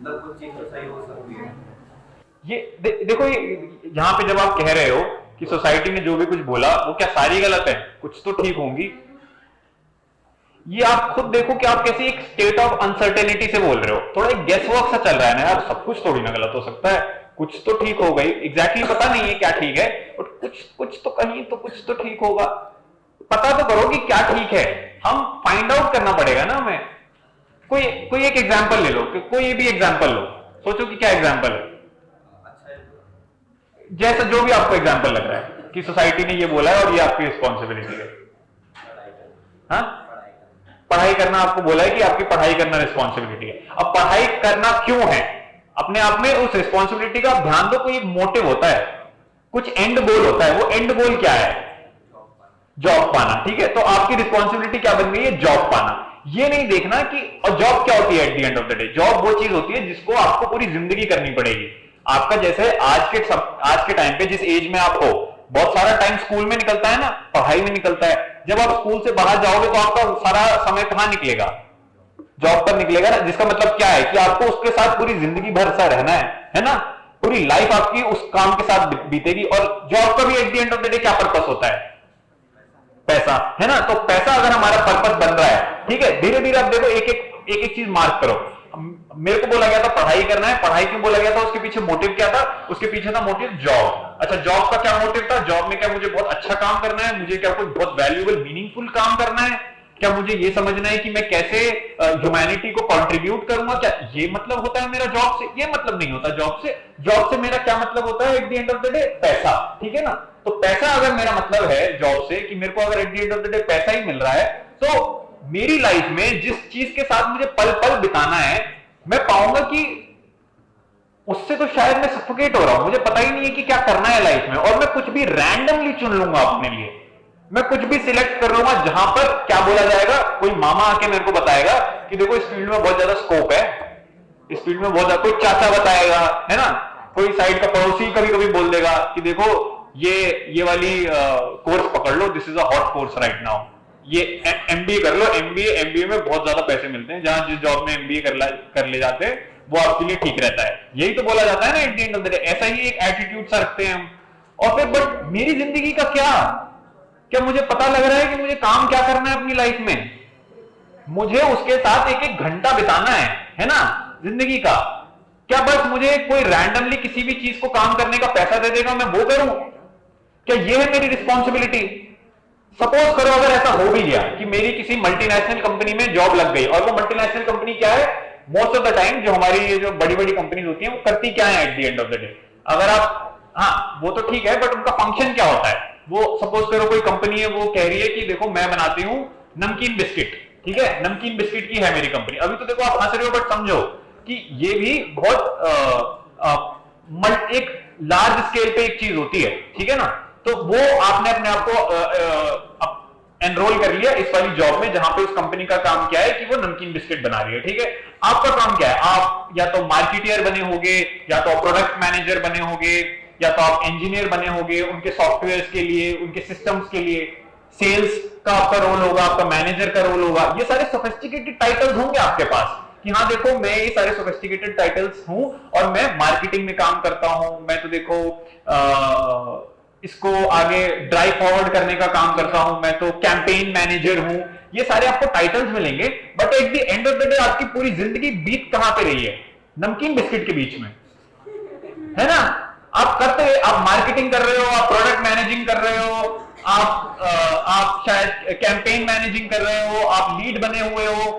मतलब कुछ चीज तो सही हो सकती है। देखो यहाँ पे जब आप कह रहे हो कि सोसाइटी ने जो भी कुछ बोला वो क्या सारी गलत है, कुछ तो ठीक होंगी। ये आप खुद देखो कि आप कैसे एक स्टेट ऑफ अनसर्टेनिटी से बोल रहे हो, थोड़ा एक गेस वर्क सा चल रहा है ना यार, सब कुछ थोड़ी ना गलत हो सकता है, कुछ तो ठीक हो गई, एग्जैक्टली पता नहीं है क्या ठीक है, बट कुछ कुछ तो कहीं तो कुछ तो ठीक होगा। पता तो करो कि क्या ठीक है, हम फाइंड आउट करना पड़ेगा ना हमें। कोई कोई एक एग्जांपल ले लो, कोई भी एग्जांपल लो, सोचो कि क्या एग्जांपल है, जैसा जो भी आपको एग्जांपल लग रहा है कि सोसाइटी ने ये बोला है और ये आपकी रिस्पॉन्सिबिलिटी है। हाँ, पढ़ाई करना आपको बोला है कि आपकी पढ़ाई करना रिस्पॉन्सिबिलिटी है। अब पढ़ाई करना क्यों है, अपने आप में उस रिस्पॉन्सिबिलिटी का ध्यान दो, कोई एक मोटिव होता है, कुछ एंड गोल होता है। वो एंड गोल क्या है? जॉब पाना। ठीक है, तो आपकी रिस्पॉन्सिबिलिटी क्या बन गई है? जॉब पाना। ये नहीं देखना कि, और जॉब क्या होती है eight the end of the day? Job वो चीज होती है जिसको आपको पूरी जिंदगी करनी पड़ेगी। आपका जैसे आज के टाइम पे जिस एज में आप हो, बहुत सारा टाइम स्कूल में निकलता है ना, पढ़ाई में निकलता है। जब आप स्कूल से बाहर जाओगे तो आपका सारा समय कहां निकलेगा? जॉब पर निकलेगा ना, जिसका मतलब क्या है कि आपको उसके साथ पूरी जिंदगी भर सा रहना है ना, पूरी लाइफ आपकी उस काम के साथ बीतेगी। और जॉब का भी eight the end of the day क्या पर्पस होता है? पैसा, है ना। तो पैसा अगर हमारा पर्पस बन रहा है, ठीक है, धीरे धीरे आप देखो एक एक चीज मार्क करो। मेरे को बोला गया था पढ़ाई करना है, पढ़ाई क्यों बोला गया था? उसके पीछे मोटिव क्या था? उसके पीछे था मोटिव जॉब। अच्छा, जॉब का क्या मोटिव था? जॉब में क्या मुझे बहुत अच्छा काम करना है, मुझे क्या कुछ बहुत वैल्यूएबल मीनिंगफुल काम करना है, क्या मुझे ये समझना है कि मैं कैसे ह्यूमैनिटी को कंट्रीब्यूट करूंगा, क्या ये मतलब होता है मेरा जॉब से? ये मतलब नहीं होता जॉब से। जॉब से मेरा क्या मतलब होता है eight the end of the day? पैसा। ठीक है ना। तो पैसा अगर मेरा मतलब है जॉब से कि मेरे को अगर eight the end of the day पैसा ही मिल रहा है, तो मेरी लाइफ में जिस चीज के साथ मुझे पल पल बिताना है, मैं पाऊंगा कि उससे तो शायद मैं सफोकेट हो रहा हूं, मुझे पता ही नहीं है कि क्या करना है लाइफ में, और मैं कुछ भी रैंडमली चुन लूंगा अपने लिए, मैं कुछ भी सिलेक्ट कर लूंगा जहां पर क्या बोला जाएगा, कोई मामा आके मेरे को बताएगा कि देखो इस फील्ड में बहुत ज्यादा स्कोप है, इस फील्ड में बहुत ज्यादा, कोई चाचा बताएगा, है ना, कोई साइड का पड़ोसी कभी कभी बोल देगा कि देखो ये वाली कोर्स पकड़ लो, this is a hot course right now, ये एमबीए कर लो, एमबीए में बहुत ज्यादा पैसे मिलते हैं, जहां जिस जॉब में एमबीए कर ले जाते हैं वो आपके लिए ठीक रहता है, यही तो बोला जाता है ना at the end of the day. ऐसा ही एक एटीट्यूड सा रखते हैं हम। और फिर बट मेरी जिंदगी का क्या क्या मुझे पता लग रहा है कि मुझे काम क्या करना है अपनी लाइफ में? मुझे उसके साथ एक एक घंटा बिताना है ना, जिंदगी का। क्या बस मुझे कोई रैंडमली किसी भी चीज को काम करने का पैसा दे देगा, मैं वो करूं? क्या ये है मेरी रिस्पॉन्सिबिलिटी? सपोज करो अगर ऐसा हो भी गया कि मेरी किसी मल्टीनेशनल कंपनी में जॉब लग गई, और वो मल्टीनेशनल कंपनी क्या है, मोस्ट ऑफ द टाइम जो हमारी ये जो बड़ी बड़ी कंपनीज होती हैं वो करती क्या है eight the end of the day? अगर आप, हाँ वो तो ठीक है, बट उनका फंक्शन क्या होता है? वो सपोज करो कोई कंपनी है, वो कह रही है कि देखो मैं बनाती हूं नमकीन बिस्किट, ठीक है, नमकीन बिस्किट की है मेरी कंपनी। अभी तो देखो आप हंस रहे हो, बट समझो कि ये भी बहुत एक लार्ज स्केल पे एक चीज होती है, ठीक है ना। तो वो आपने अपने आप को एनरोल कर लिया इस वाली जॉब में, जहां पे उस कंपनी का काम क्या है कि वो नमकीन बिस्किट बना रही है, ठीक है। आपका काम क्या है? आप या तो मार्केटियर बने होगे, या तो प्रोडक्ट मैनेजर बने होगे, या तो आप इंजीनियर बने होगे उनके सॉफ्टवेयर के लिए, उनके सिस्टम्स के लिए। सेल्स का आपका रोल होगा, आपका मैनेजर का रोल होगा। ये सारे सोफिस्टिकेटेड टाइटल्स होंगे आपके पास कि हाँ देखो मैं ये सारे सोफिस्टिकेटेड टाइटल्स हूं और मैं मार्केटिंग में काम करता हूं, मैं तो देखो इसको आगे ड्राइव फॉरवर्ड करने का काम करता हूं, मैं तो कैंपेन मैनेजर हूं। ये सारे आपको टाइटल्स मिलेंगे, but at the end of the day आपकी पूरी जिंदगी बीत कहां पे रही है? नमकीन बिस्किट के बीच में, है ना। आप मार्केटिंग कर रहे हो, आप प्रोडक्ट मैनेजिंग कर रहे हो, आप शायद कैंपेन मैनेजिंग कर रहे हो, आप लीड बने हुए हो,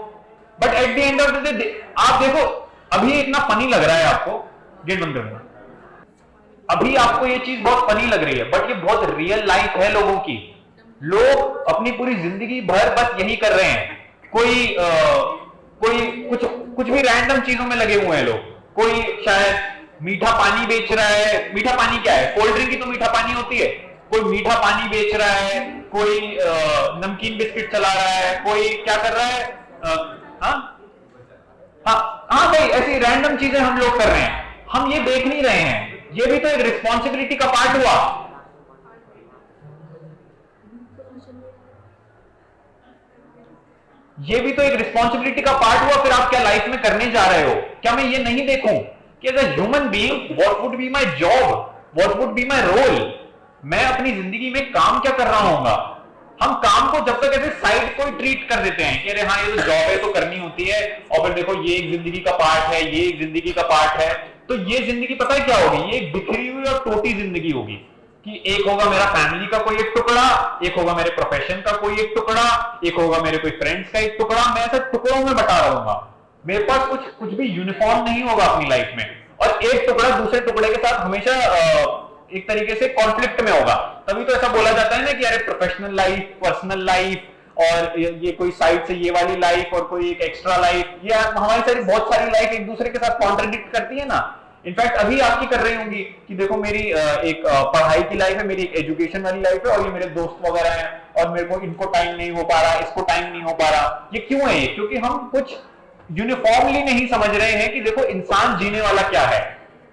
but at the end of the day आप देखो, अभी इतना फनी लग रहा है आपको, गेट बंद करना, अभी आपको ये चीज बहुत फनी लग रही है, बट ये बहुत रियल लाइफ है लोगों की। लोग अपनी पूरी जिंदगी भर बस यही कर रहे हैं। कोई कुछ भी रैंडम चीजों में लगे हुए हैं लोग। कोई शायद मीठा पानी बेच रहा है, मीठा पानी क्या है? कोल्ड ड्रिंक की तो मीठा पानी होती है। कोई मीठा पानी बेच रहा है, कोई नमकीन बिस्किट चला रहा है, कोई क्या कर रहा है, हाँ हाँ भाई, ऐसी रैंडम चीजें हम लोग कर रहे हैं, हम ये देख नहीं रहे हैं। ये भी तो एक रिस्पॉन्सिबिलिटी का पार्ट हुआ। ये भी तो एक रिस्पॉन्सिबिलिटी का पार्ट हुआ। फिर आप क्या लाइफ में करने जा रहे हो? क्या मैं ये नहीं देखूं कि as a human being what would be my job, what would be my role? मैं अपनी जिंदगी में काम क्या कर रहा हूंगा? हम काम को जब तक ऐसे साइड को ट्रीट कर देते हैं कि अरे हाँ ये तो जॉब है तो करनी होती है, और फिर देखो ये एक जिंदगी का पार्ट है, ये एक जिंदगी का पार्ट है, तो ये जिंदगी पता है क्या होगी? ये एक बिखरी हुई और टूटी जिंदगी होगी कि एक होगा मेरा फैमिली का कोई एक टुकड़ा, एक होगा मेरे प्रोफेशन का कोई एक टुकड़ा, एक होगा मेरे कोई फ्रेंड्स का एक टुकड़ा। मैं ऐसे टुकड़ों में बटा रहूंगा, मेरे पास कुछ भी यूनिफॉर्म नहीं होगा अपनी लाइफ में, और एक टुकड़ा दूसरे टुकड़े के साथ हमेशा एक तरीके से कॉन्फ्लिक्ट में होगा। तभी तो ऐसा बोला जाता है ना कि अरे प्रोफेशनल लाइफ, पर्सनल लाइफ, और ये कोई साइड से ये वाली लाइफ और कोई एक एक्स्ट्रा लाइफ, ये हमारी सारी बहुत सारी लाइफ एक दूसरे के साथ कॉन्ट्रडिक्ट करती है ना। इनफैक्ट अभी आपकी कर रही होंगी कि देखो मेरी एक पढ़ाई की लाइफ है, मेरी एक एजुकेशन वाली लाइफ है, और ये मेरे दोस्त वगैरह हैं, और मेरे को इनको टाइम नहीं हो पा रहा, इसको टाइम नहीं हो पा रहा। ये क्यों है? क्योंकि हम कुछ यूनिफॉर्मली नहीं समझ रहे हैं कि देखो इंसान जीने वाला क्या है।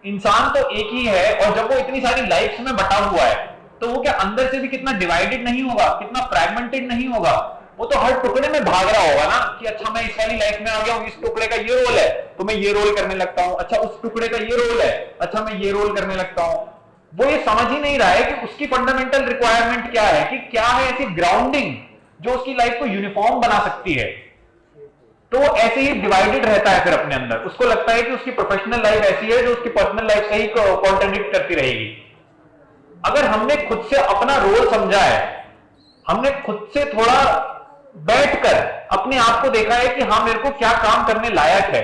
इंसान तो एक ही है, और जब वो इतनी सारी लाइफ्स में बटा हुआ है तो वो क्या अंदर से भी कितना डिवाइडेड नहीं होगा, कितना फ्रैगमेंटेड नहीं होगा? वो तो हर टुकड़े में भाग रहा होगा ना कि अच्छा मैं इस वाली लाइफ में आ गया हूं, इस टुकड़े का ये रोल है तो मैं ये रोल करने लगता हूं, अच्छा उस टुकड़े का ये रोल है, अच्छा मैं ये रोल करने लगता हूं। वो ये समझ ही नहीं रहा है कि उसकी फंडामेंटल रिक्वायरमेंट क्या है, कि क्या है ऐसी ग्राउंडिंग जो उसकी लाइफ को यूनिफॉर्म बना सकती है। तो वो ऐसे ही डिवाइडेड रहता है फिर अपने अंदर। उसको लगता है कि उसकी प्रोफेशनल लाइफ ऐसी है जो उसकी पर्सनल लाइफ से ही कॉन्ट्रडिक्ट करती रहेगी। अगर हमने खुद से अपना रोल समझा है, हमने खुद से थोड़ा बैठकर अपने आप को देखा है कि हाँ मेरे को क्या काम करने लायक है,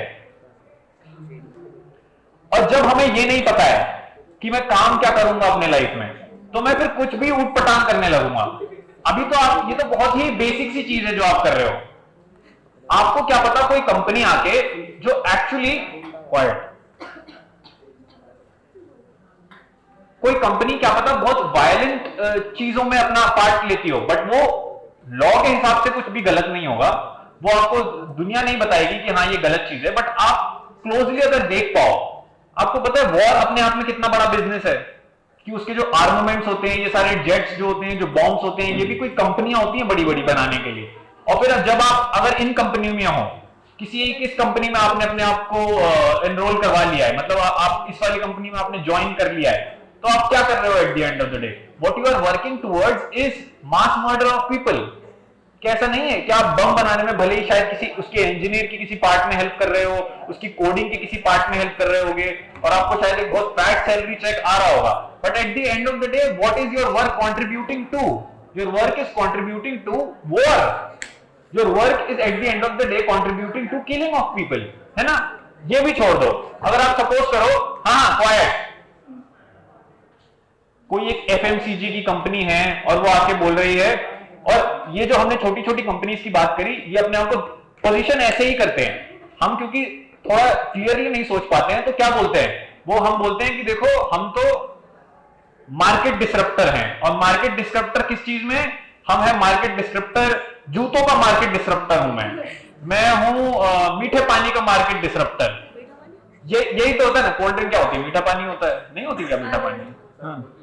और जब हमें ये नहीं पता है कि मैं काम क्या करूंगा अपने लाइफ में, तो मैं फिर कुछ भी ऊट पटांग करने लगूंगा। अभी तो आप, ये तो बहुत ही बेसिक सी चीज है जो आप कर रहे हो। आपको क्या पता कोई कंपनी आके जो एक्चुअली कोई कंपनी क्या पता बहुत वायलेंट चीजों में अपना पार्ट लेती हो, बट वो लॉ के हिसाब से कुछ भी गलत नहीं होगा। वो आपको दुनिया नहीं बताएगी कि हाँ ये गलत चीज है, बट आप क्लोजली अगर देख पाओ, आपको पता है वॉर अपने आप में कितना बड़ा बिजनेस है, कि उसके जो आर्मामेंट्स होते हैं, ये सारे जेट्स जो होते हैं, जो बॉम्ब्स होते हैं, ये भी कोई कंपनियां होती हैं बड़ी बड़ी बनाने के लिए। और फिर जब आप अगर इन कंपनियों में हो, किसी एक इस कंपनी में आपने अपने आप को एनरोल करवा लिया है, मतलब आप इस वाली कंपनी में आपने ज्वाइन कर लिया है, तो आप क्या कर रहे हो at the end of the day? What you are working towards is mass murder of people. कैसा नहीं है कि आप बम बनाने में भले ही शायद किसी उसके इंजीनियर की किसी पार्ट में हेल्प कर रहे हो, उसकी कोडिंग के किसी पार्ट में हेल्प कर रहे होगे, और आपको शायद एक बहुत फैट सैलरी चेक आ रहा होगा, but at the end of the day what is your work contributing to? Your work is contributing to war. Your work is at the end of the day contributing to killing of people, है ना? ये भी छोड़ दो। अगर आप suppose करो, हाँ क्वाइट, कोई एक एफएमसीजी की कंपनी है और वो आके बोल रही है, और ये जो हमने छोटी छोटी कंपनीज की बात करी, ये अपने आप को पोजीशन ऐसे ही करते हैं हम, क्योंकि थोड़ा क्लियरली नहीं सोच पाते हैं, तो क्या बोलते हैं वो? हम बोलते हैं कि देखो हम तो मार्केट डिसरप्टर हैं। और मार्केट डिसरप्टर किस चीज में? हम है मार्केट डिसरप्टर, जूतों का मार्केट डिसरप्टर हूं मैं हूं मीठे पानी का मार्केट डिसरप्टर। यही तो होता है ना। कोल्ड ड्रिंक क्या होती है? मीठा पानी होता है, नहीं होती क्या मीठा पानी? हाँ।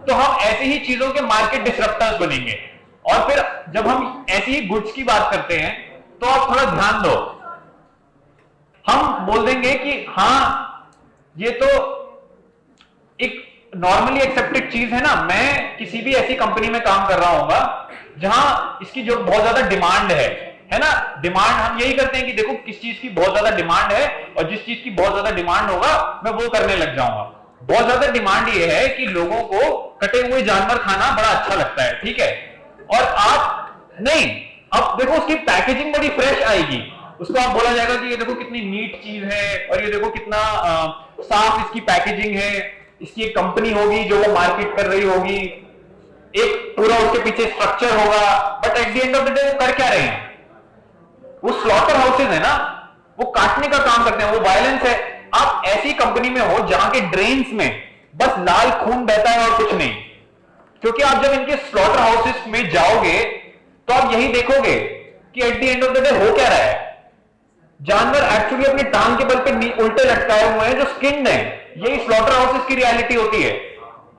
तो हम ऐसी ही चीजों के मार्केट डिसरप्टर्स बनेंगे। और फिर जब हम ऐसी ही गुड्स की बात करते हैं, तो आप थोड़ा ध्यान दो, हम बोल देंगे कि हाँ ये तो एक नॉर्मली एक्सेप्टेड चीज है ना, मैं किसी भी ऐसी कंपनी में काम कर रहा हूंगा जहां इसकी जो बहुत ज्यादा डिमांड है ना। डिमांड हम यही करते हैं कि देखो किस चीज की बहुत ज्यादा डिमांड है, और जिस चीज की बहुत ज्यादा डिमांड होगा मैं वो करने लग जाऊंगा। बहुत ज्यादा डिमांड ये है कि लोगों को कटे हुए जानवर खाना बड़ा अच्छा लगता है, ठीक है, और आप नहीं, अब देखो उसकी पैकेजिंग बड़ी फ्रेश आएगी, उसको आप बोला जाएगा कि ये देखो कितनी नीट चीज है, और ये देखो कितना साफ इसकी पैकेजिंग है, इसकी एक कंपनी होगी जो वो मार्केट कर रही होगी, एक पूरा उसके पीछे स्ट्रक्चर होगा। But at the end of the day वो कर क्या रहे हैं? वो स्लॉटर हाउसेज है ना, वो काटने का काम करते हैं, वो वायलेंस है। आप ऐसी कंपनी में हो जहां के ड्रेन्स में बस लाल खून बहता है और कुछ नहीं, क्योंकि आप जब इनके स्लॉटर हाउसेस में जाओगे तो आप यही देखोगे कि eight the end of the day हो क्या रहा है। जानवर एक्चुअली अपनी टांग के बल पे उल्टे लटकाए हुए हैं जो स्किन्ड है। यही स्लॉटर हाउसेस की रियलिटी होती है।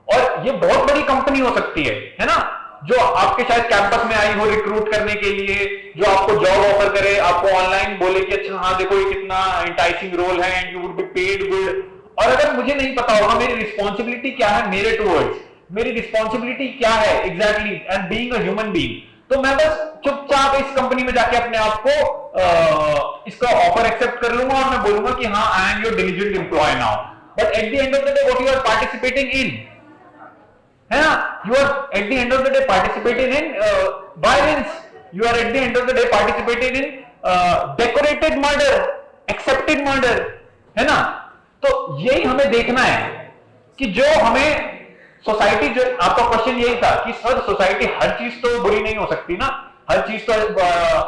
और ये बहुत बड़ी कंपनी हो सकती है ना। जो आपके शायद कैंपस में आई हो रिक्रूट करने के लिए, जो आपको जॉब ऑफर करे, आपको ऑनलाइन बोले कि अच्छा हाँ देखो ये कितना इंटाइसिंग रोल है and you would be paid good, और अगर मुझे नहीं पता होगा मेरी रिस्पॉन्सिबिलिटी क्या है मेरे टूवर्ड्स, मेरी रिस्पॉन्सिबिलिटी क्या है exactly and being a human being, तो मैं बस चुपचाप इस कंपनी में जाके अपने आप को इसका ऑफर एक्सेप्ट कर लूंगा और मैं बोलूंगा कि हाँ I am your diligent employ now, but at the end of the day what you are participating in, है ना, you are at the end of the day participating in violence, you are at the end of the day participating in decorated murder, accepted murder, है ना। तो यही हमें देखना है कि जो हमें सोसाइटी, जो आपका क्वेश्चन यही था कि सर सोसाइटी हर चीज तो बुरी नहीं हो सकती ना, हर चीज तो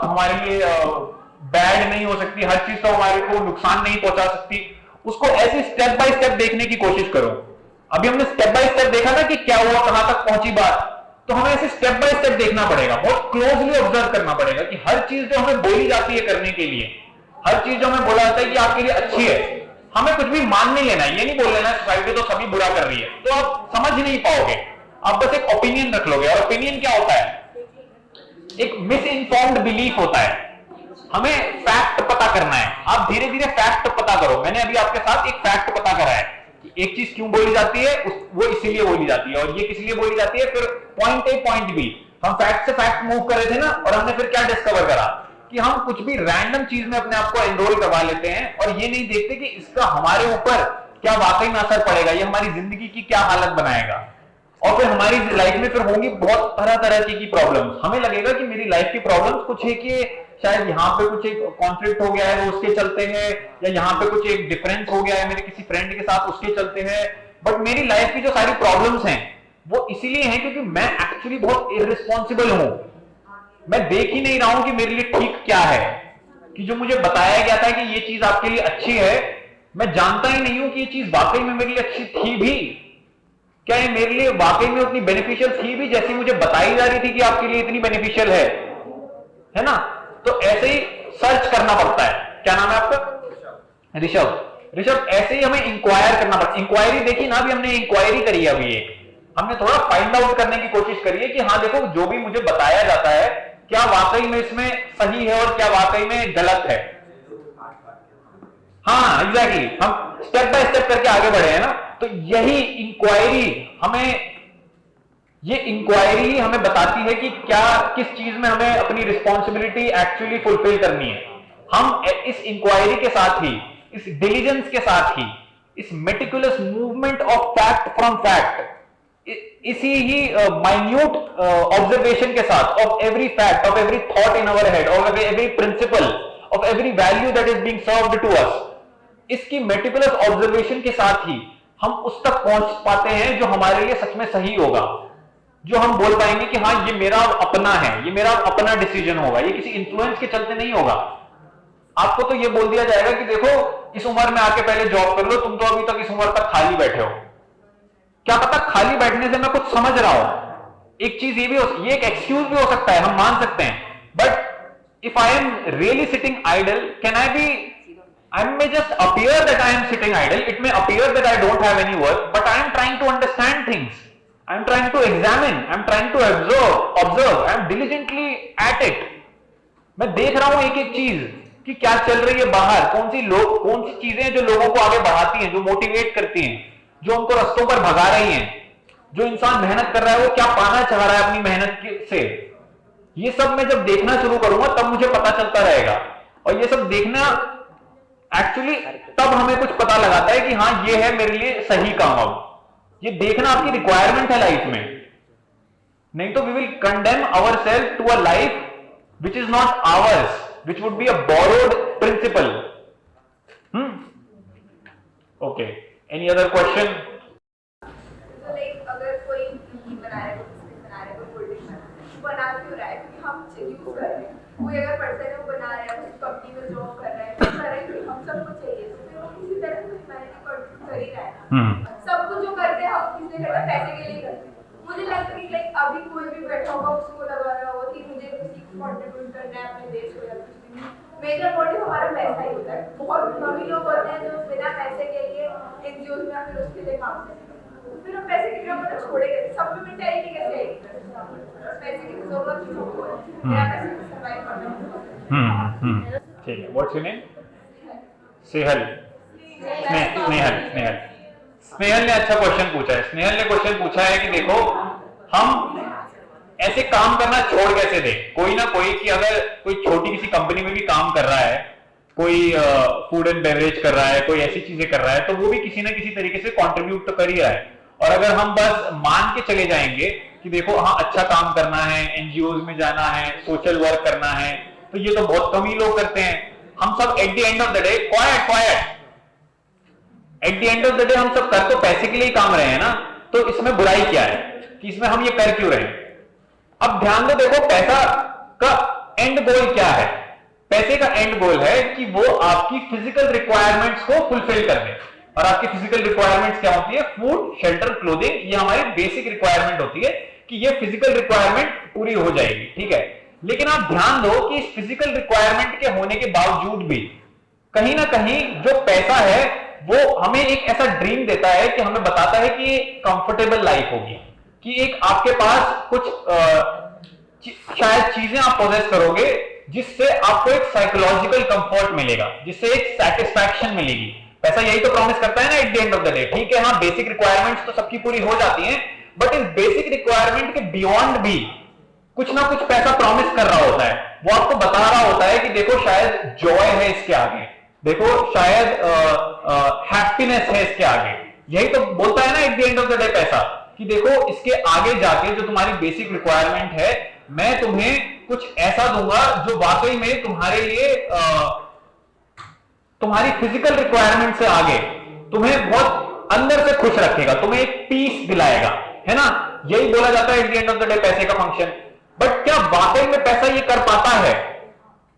हमारे लिए बैड नहीं हो सकती, हर चीज तो हमारे को नुकसान नहीं पहुंचा सकती, उसको ऐसे स्टेप बाय स्टेप देखने की कोशिश करो। अभी हमने स्टेप बाय स्टेप देखा ना कि क्या हुआ, कहां तक पहुंची बात, तो हमें ऐसे स्टेप बाय स्टेप देखना पड़ेगा, बहुत क्लोजली ऑब्जर्व करना पड़ेगा कि हर चीज जो हमें बोली जाती है करने के लिए, हर चीज जो हमें बोला जाता है कि आपके लिए अच्छी है, हमें कुछ भी मान नहीं लेना है, ये नहीं बोल लेना सोसाइटी तो सभी बुरा कर रही है, तो आप समझ नहीं पाओगे, आप बस एक ओपिनियन रख लोगे, और ओपिनियन क्या होता है, एक मिस इन्फॉर्म्ड बिलीफ होता है। हमें फैक्ट पता करना है, आप धीरे धीरे फैक्ट पता करो। मैंने अभी आपके साथ एक फैक्ट पता करा है कि एक चीज क्यों बोली जाती है, वो इसीलिए बोली जाती है, और ये किस लिए बोली जाती है, फिर पॉइंट ए पॉइंट बी, हम फैक्ट से फैक्ट मूव कर रहे थे ना, और हमने फिर क्या डिस्कवर करा कि हम कुछ भी रैंडम चीज में अपने आप को एनरोल करवा लेते हैं और ये नहीं देखते कि इसका हमारे ऊपर क्या वाकई में असर पड़ेगा, ये हमारी जिंदगी की क्या हालत बनाएगा, और फिर हमारी लाइफ में फिर होंगी बहुत तरह तरह की प्रॉब्लम्स। हमें लगेगा कि मेरी लाइफ की प्रॉब्लम्स कुछ है कि शायद यहाँ पे कुछ एक कॉन्फ्लिक्ट हो गया है वो उसके चलते हैं, या यहाँ पे कुछ एक डिफरेंस हो गया है मेरे किसी फ्रेंड के साथ उसके चलते हैं, बट मेरी लाइफ की जो सारी प्रॉब्लम्स हैं वो इसीलिए हैं क्योंकि मैं एक्चुअली बहुत इररिस्पॉन्सिबल हूं, मैं देख ही नहीं रहा हूं कि मेरे लिए ठीक क्या है, कि जो मुझे बताया गया था कि ये चीज आपके लिए अच्छी है, मैं जानता ही नहीं हूं कि ये चीज वाकई में मेरे लिए अच्छी थी भी, क्या ये मेरे लिए वाकई में उतनी बेनिफिशियल थी भी जैसी मुझे बताई जा रही थी कि आपके लिए इतनी बेनिफिशियल है ना। तो ऐसे ही सर्च करना पड़ता है। क्या नाम है आपका? ऋषभ। ऐसे ही हमें इंक्वायर करना पड़ता है। इंक्वायरी देखी ना, अभी हमने इंक्वायरी करी है, अभी हमने थोड़ा फाइंड आउट करने की कोशिश करी है कि हाँ देखो जो भी मुझे बताया जाता है क्या वाकई में इसमें सही है और क्या वाकई में गलत है। हाँ एग्जैक्टली, हम स्टेप बाय स्टेप करके आगे बढ़े हैं ना। तो यही इंक्वायरी हमें बताती है कि क्या किस चीज में हमें अपनी रिस्पॉन्सिबिलिटी एक्चुअली फुलफिल करनी है। हम इस इंक्वायरी के साथ ही, इस डिलीजेंस के साथ ही, इस meticulous movement of fact from fact, इसी ही माइन्यूट ऑब्जर्वेशन के साथ of every fact, of every thought in our head, of every principle, of every value that is being served to us, इसकी मेटिकुलस ऑब्जर्वेशन के साथ ही हम उस तक पहुंच पाते हैं जो हमारे लिए सच में सही होगा, जो हम बोल पाएंगे कि हाँ ये मेरा अपना है, ये मेरा अपना डिसीजन होगा, ये किसी इन्फ्लुएंस के चलते नहीं होगा। आपको तो ये बोल दिया जाएगा कि देखो इस उम्र में आके पहले जॉब कर लो, तुम तो अभी तक इस उम्र तक खाली बैठे हो, क्या पता खाली बैठने से मैं कुछ समझ रहा हूं। एक चीज ये एक एक्सक्यूज भी हो सकता है, हम मान सकते हैं, but if I am really sitting idle, can I be, I may just appear that I am sitting idle, it may appear that I don't have any work, but I am trying to understand things, I am trying to examine, I am trying to observe, I am diligently at it. मैं देख रहा हूं एक एक चीज कि क्या चल रही है बाहर, कौन सी चीजें जो लोगों को आगे बढ़ाती हैं, जो मोटिवेट करती हैं, जो उनको रास्तों पर भगा रही हैं, जो इंसान मेहनत कर रहा है वो क्या पाना चाह रहा है अपनी मेहनत से। ये सब मैं जब देखना शुरू करूंगा तब मुझे पता चलता रहेगा, और ये सब देखना एक्चुअली तब हमें कुछ पता लगाता है कि हाँ ये है मेरे लिए सही काम। अब ये देखना आपकी रिक्वायरमेंट है लाइफ में, नहीं तो we will condemn our self to a life which is not ours, which would be a borrowed principle. Okay, any other question? अगर कोई बना रहा है, बना क्यों रहा है, क्योंकि हम यूज कर रहे हैं। कोई अगर पर्सन है वो बना रहा है, उस कंपनी में जॉब कर रहा है, तो कर रहा है कि हम सबको चाहिए, तो फिर वो किसी तरह से ह्यूमैनिटी कंट्रीब्यूट कर ही रहा है। सब कुछ जो करते हैं हम किसने करते हैं, पैसे के लिए करते हैं। मुझे लगता है कि लाइक अभी कोई भी बैठा होगा उसको लगा रहा होगा कि मुझे किसी को कंट्रीब्यूट करना है अपने देश को या कुछ भी। मेजर मोटिव हमारा पैसा ही होता है। बहुत कम लोग होते हैं जो बिना पैसे के लिए एनजीओ में फिर उसके लिए काम करते हैं, फिर हम पैसे के लिए मतलब छोड़ेंगे। सब में मेंटालिटी कैसे आएगी? पैसे की जरूरत सबको है, मेरा पैसे से सर्वाइव करना है। ठीक है, व्हाट्स योर नेम? सेहल। स्नेहल ने अच्छा क्वेश्चन पूछा है। स्नेहल ने क्वेश्चन पूछा है कि देखो हम ऐसे काम करना छोड़ कैसे दें। कोई ना कोई, कि अगर कोई छोटी किसी कंपनी में भी काम कर रहा है, कोई फूड एंड बेवरेज कर रहा है, कोई ऐसी चीजें कर रहा है, तो वो भी किसी ना किसी तरीके से कंट्रीब्यूट तो कर ही रहा है। और अगर हम बस मान के चले जाएंगे कि देखो हाँ अच्छा काम करना है, एनजीओज में जाना है, सोशल वर्क करना है, तो ये तो बहुत कम ही लोग करते हैं। हम सब eight the end of the day quite eight the end of the day हम सब कर तो पैसे के लिए ही काम रहे हैं ना, तो इसमें बुराई क्या है कि इसमें हम ये कर क्यों रहे हैं। अब ध्यान दो, देखो पैसा का एंड गोल क्या है। पैसे का एंड गोल है कि वो आपकी फिजिकल रिक्वायरमेंट्स को फुलफिल कर दे। और आपकी फिजिकल रिक्वायरमेंट्स क्या होती है? Food, shelter, clothing. ये हमारी बेसिक रिक्वायरमेंट होती है कि ये फिजिकल रिक्वायरमेंट पूरी हो जाएगी, ठीक है। लेकिन आप ध्यान दो कि इस फिजिकल रिक्वायरमेंट के होने के बावजूद भी कहीं ना कहीं जो पैसा है वो हमें एक ऐसा ड्रीम देता है कि हमें बताता है कि कंफर्टेबल लाइफ होगी, कि एक आपके पास कुछ शायद चीजें आप पोजेस करोगे जिससे आपको एक साइकोलॉजिकल कंफर्ट मिलेगा, जिससे एक सेटिस्फैक्शन मिलेगी। पैसा यही तो प्रॉमिस करता है ना at the end of the day. ठीक है, हाँ बेसिक रिक्वायरमेंट्स तो सबकी पूरी हो जाती हैं, बट इस बेसिक रिक्वायरमेंट के बियॉन्ड भी कुछ ना कुछ पैसा प्रॉमिस कर रहा होता है। वो आपको बता रहा होता है कि देखो शायद जॉय है इसके आगे, देखो शायद हैप्पीनेस है इसके आगे। यही तो बोलता है ना at the end of the day पैसा, कि देखो इसके आगे जाके जो तुम्हारी बेसिक रिक्वायरमेंट है, मैं तुम्हें कुछ ऐसा दूंगा जो वाकई में तुम्हारे लिए तुम्हारी फिजिकल रिक्वायरमेंट से आगे तुम्हें बहुत अंदर से खुश रखेगा, तुम्हें एक पीस दिलाएगा, है ना। यही बोला जाता है eight the end of the day पैसे का फंक्शन। बट क्या वाकई में पैसा ये कर पाता है?